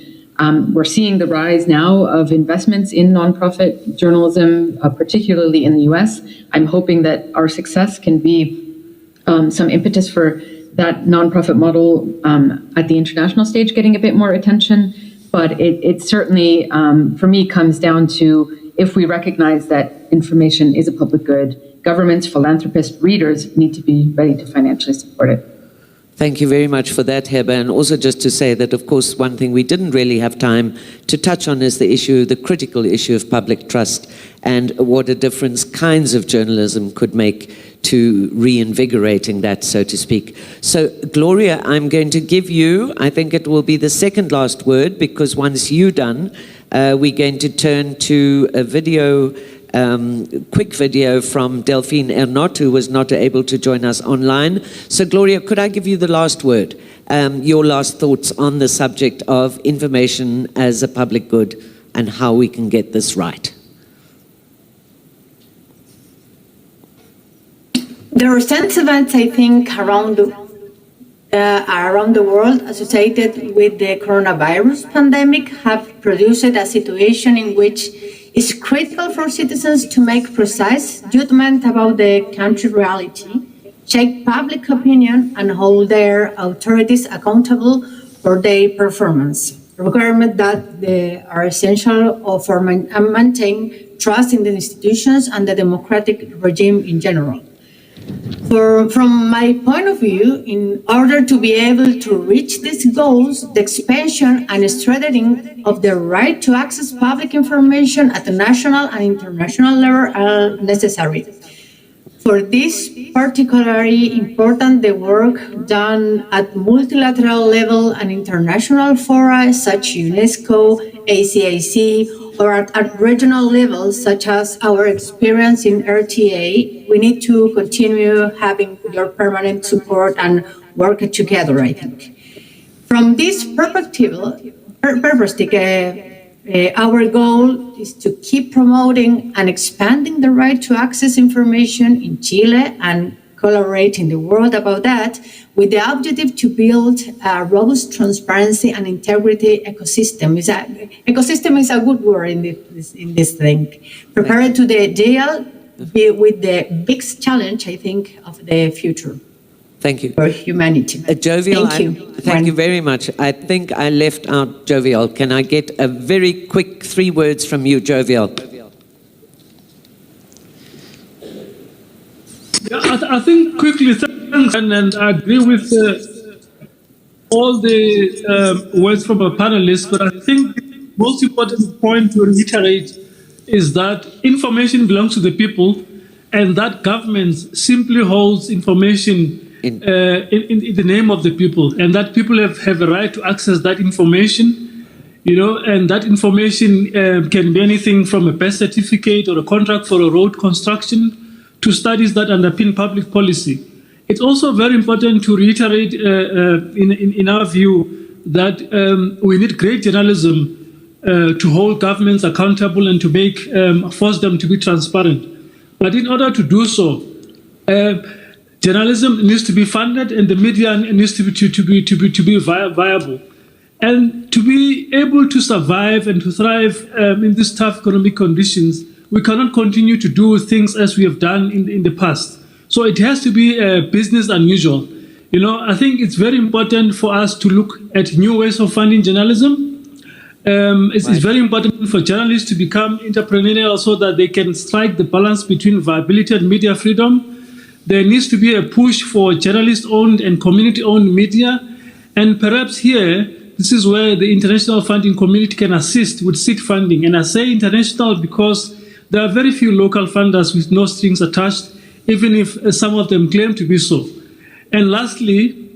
Speaker 6: We're seeing the rise now of investments in nonprofit journalism, particularly in the US. I'm hoping that our success can be some impetus for that nonprofit model at the international stage getting a bit more attention. But it certainly, for me, comes down to, if we recognize that information is a public good, governments, philanthropists, readers need to be ready to financially support it.
Speaker 3: Thank you very much for that, Heba. And also just to say that, of course, one thing we didn't really have time to touch on is the critical issue of public trust and what a difference kinds of journalism could make to reinvigorating that, so to speak. So, Gloria, I'm going to give you, I think it will be the second last word, because once you're done, we're going to turn to a video, quick video from Delphine Ernotte, who was not able to join us online. So, Gloria, could I give you the last word, your last thoughts on the subject of information as a public good and how we can get this right?
Speaker 10: The recent events, I think, around the world associated with the coronavirus pandemic have produced a situation in which it's critical for citizens to make precise judgment about the country reality, check public opinion, and hold their authorities accountable for their performance. Requirements that they are essential for maintain trust in the institutions and the democratic regime in general. From my point of view, in order to be able to reach these goals, the expansion and strengthening of the right to access public information at the national and international level are necessary. For this, particularly important the work done at multilateral level and international fora such as UNESCO, ACIC, or at regional levels, such as our experience in RTA. We need to continue having your permanent support and work together, I think. From this perspective, our goal is to keep promoting and expanding the right to access information in Chile and collaborate in the world about that, with the objective to build a robust transparency and integrity ecosystem. Ecosystem is a good word in this thing. Prepared to deal with the biggest challenge, I think, of the future.
Speaker 3: Thank you.
Speaker 10: For humanity.
Speaker 3: Jovial,
Speaker 10: thank you.
Speaker 3: Thank you very much. I think I left out Jovial. Can I get a very quick 3 words from you, Jovial?
Speaker 5: I think quickly, and I agree with all the words from our panelists, but I think the most important point to reiterate is that information belongs to the people, and that government simply holds information in the name of the people, and that people have a right to access that information, and that information can be anything from a birth certificate or a contract for a road construction to studies that underpin public policy. It's also very important to reiterate, in our view, that we need great journalism to hold governments accountable and to force them to be transparent. But in order to do so, journalism needs to be funded, and the media needs to be viable. And to be able to survive and to thrive in these tough economic conditions, we cannot continue to do things as we have done in the past. So it has to be business unusual. I think it's very important for us to look at new ways of funding journalism. It's very important for journalists to become entrepreneurial so that they can strike the balance between viability and media freedom. There needs to be a push for journalist-owned and community-owned media. And perhaps here, this is where the international funding community can assist with seed funding. And I say international because there are very few local funders with no strings attached, even if some of them claim to be so. And lastly,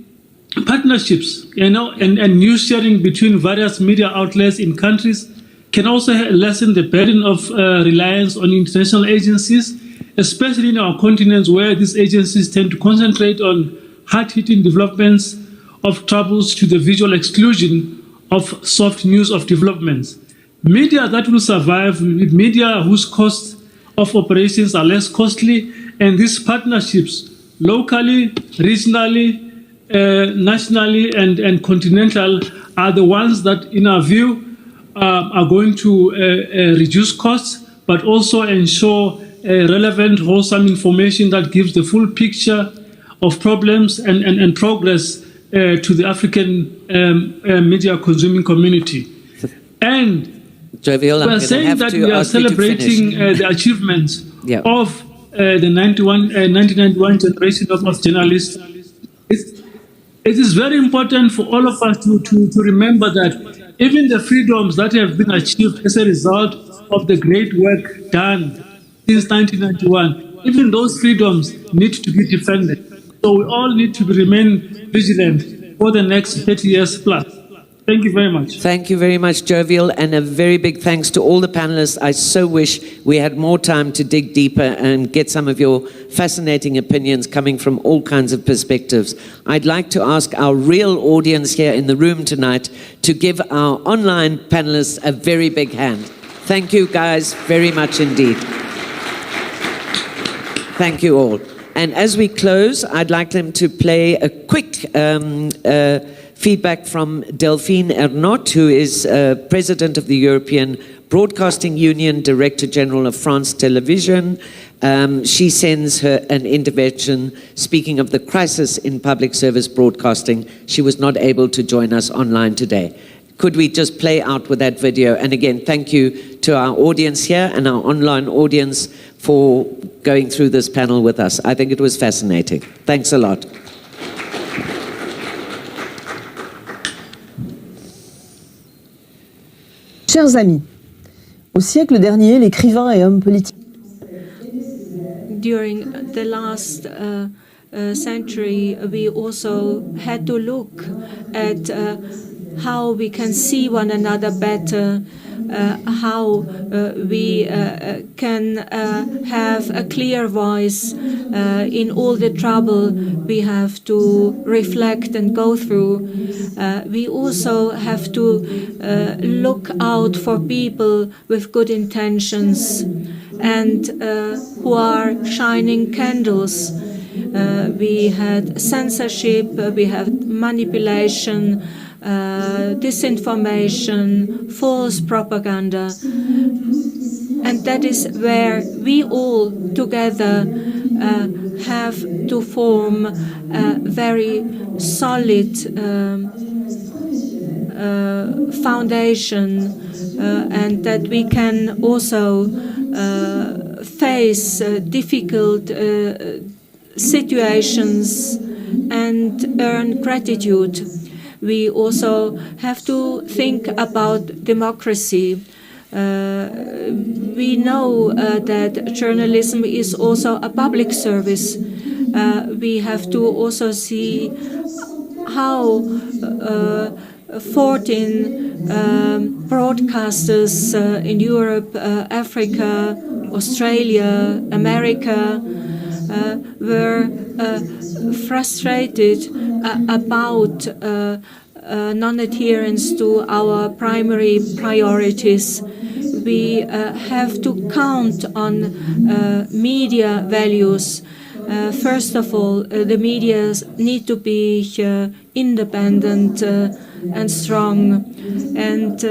Speaker 5: partnerships, and news sharing between various media outlets in countries can also lessen the burden of reliance on international agencies, especially in our continents where these agencies tend to concentrate on hard-hitting developments of troubles to the visual exclusion of soft news of developments. Media that will survive will be media whose costs of operations are less costly, and these partnerships, locally, regionally, nationally, and continental, are the ones that, in our view, are going to reduce costs, but also ensure relevant, wholesome information that gives the full picture of problems and progress to the African media consuming community. And
Speaker 3: Jovial,
Speaker 5: we are saying that we are celebrating the achievements of the 1991 generation of journalists. It is very important for all of us to remember that even the freedoms that have been achieved as a result of the great work done since 1991, even those freedoms need to be defended. So we all need to remain vigilant for the next 30 years plus. Thank you very much.
Speaker 3: Thank you very much, Jovial, and a very big thanks to all the panelists. I so wish we had more time to dig deeper and get some of your fascinating opinions coming from all kinds of perspectives. I'd like to ask our real audience here in the room tonight to give our online panelists a very big hand. Thank you, guys, very much indeed. Thank you all. And as we close, I'd like them to play a quick feedback from Delphine Ernotte, who is President of the European Broadcasting Union, Director General of France Television. She sends her an intervention speaking of the crisis in public service broadcasting. She was not able to join us online today. Could we just play out with that video? And again, thank you to our audience here and our online audience for going through this panel with us. I think it was fascinating. Thanks a lot.
Speaker 12: Chers amis, au siècle dernier, l'écrivain et homme politique.
Speaker 8: During the last century, we also had to look at how we can see one another better, how we can have a clear voice in all the trouble we have to reflect and go through. We also have to look out for people with good intentions and who are shining candles. We had censorship, we had manipulation, disinformation, false propaganda. And that is where we all together have to form a very solid foundation, and that we can also face difficult situations and earn gratitude. We also have to think about democracy. We know that journalism is also a public service. we have to also see how 14 broadcasters in Europe, Africa, Australia, America were frustrated about non-adherence to our primary priorities. We have to count on media values. First of all, the media need to be independent and strong. And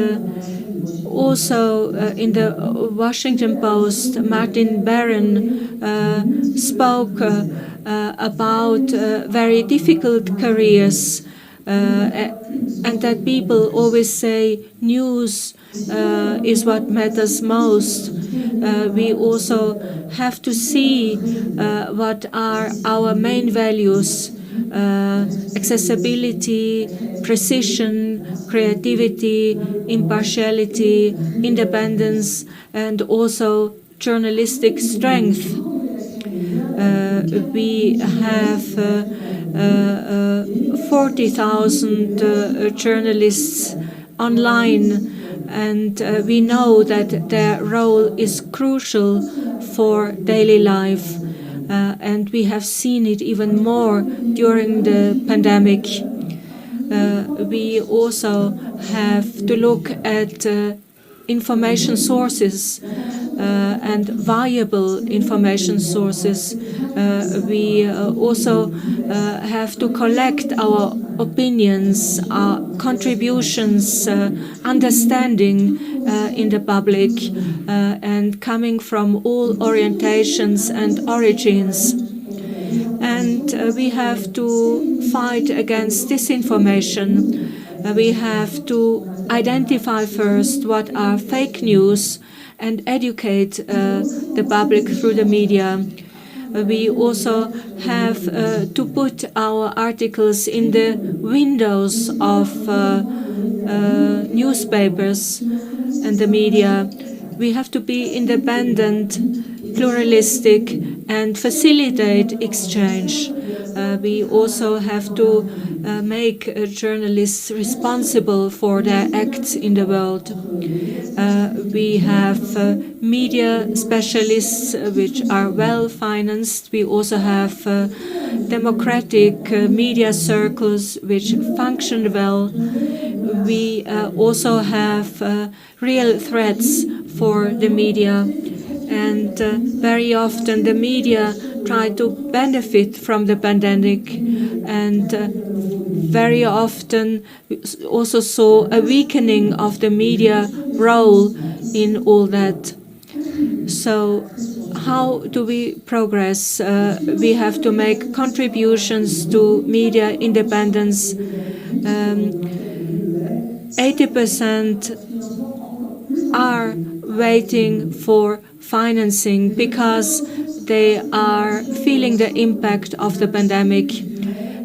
Speaker 8: also in the Washington Post, Martin Barron spoke about very difficult careers and that people always say news is what matters most. We also have to see what are our main values: accessibility, precision, creativity, impartiality, independence, and also journalistic strength. We have 40,000 journalists online, and we know that their role is crucial for daily life. And we have seen it even more during the pandemic. We also have to look at information sources and viable information sources. We also have to collect our opinions, our contributions, understanding in the public, and coming from all orientations and origins. And we have to fight against disinformation. We have to identify first what are fake news and educate the public through the media. We also have to put our articles in the windows of newspapers and the media. We have to be independent, pluralistic, and facilitate exchange. We also have to make journalists responsible for their acts in the world. We have media specialists which are well financed. We also have democratic media circles which function well. We also have real threats for the media. And very often the media try to benefit from the pandemic, and very often we also saw a weakening of the media role in all that. So how do we progress? We have to make contributions to media independence. 80% are waiting for financing because they are feeling the impact of the pandemic.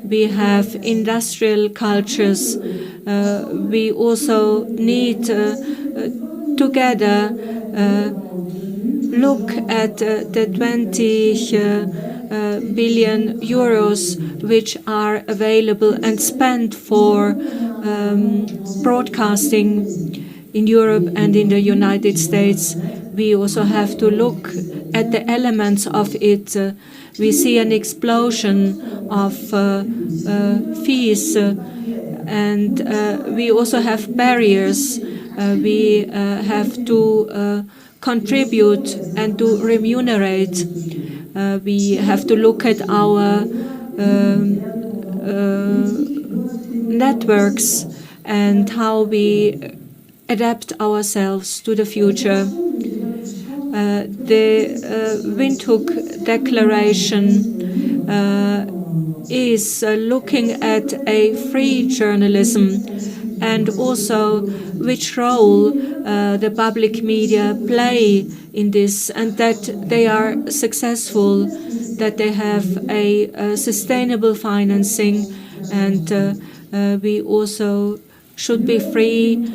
Speaker 8: We have industrial cultures. We also need together look at the 20 billion euros which are available and spent for broadcasting in Europe and in the United States. We also have to look at the elements of it. We see an explosion of fees, and we also have barriers. We have to contribute and to remunerate. We have to look at our networks and how we adapt ourselves to the future. The Windhoek Declaration is looking at a free journalism and also which role the public media play in this, and that they are successful, that they have a sustainable financing, and we also should be free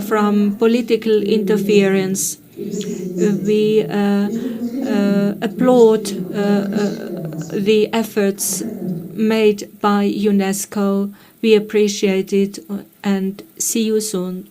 Speaker 8: from political interference. We applaud the efforts made by UNESCO. We appreciate it and see you soon.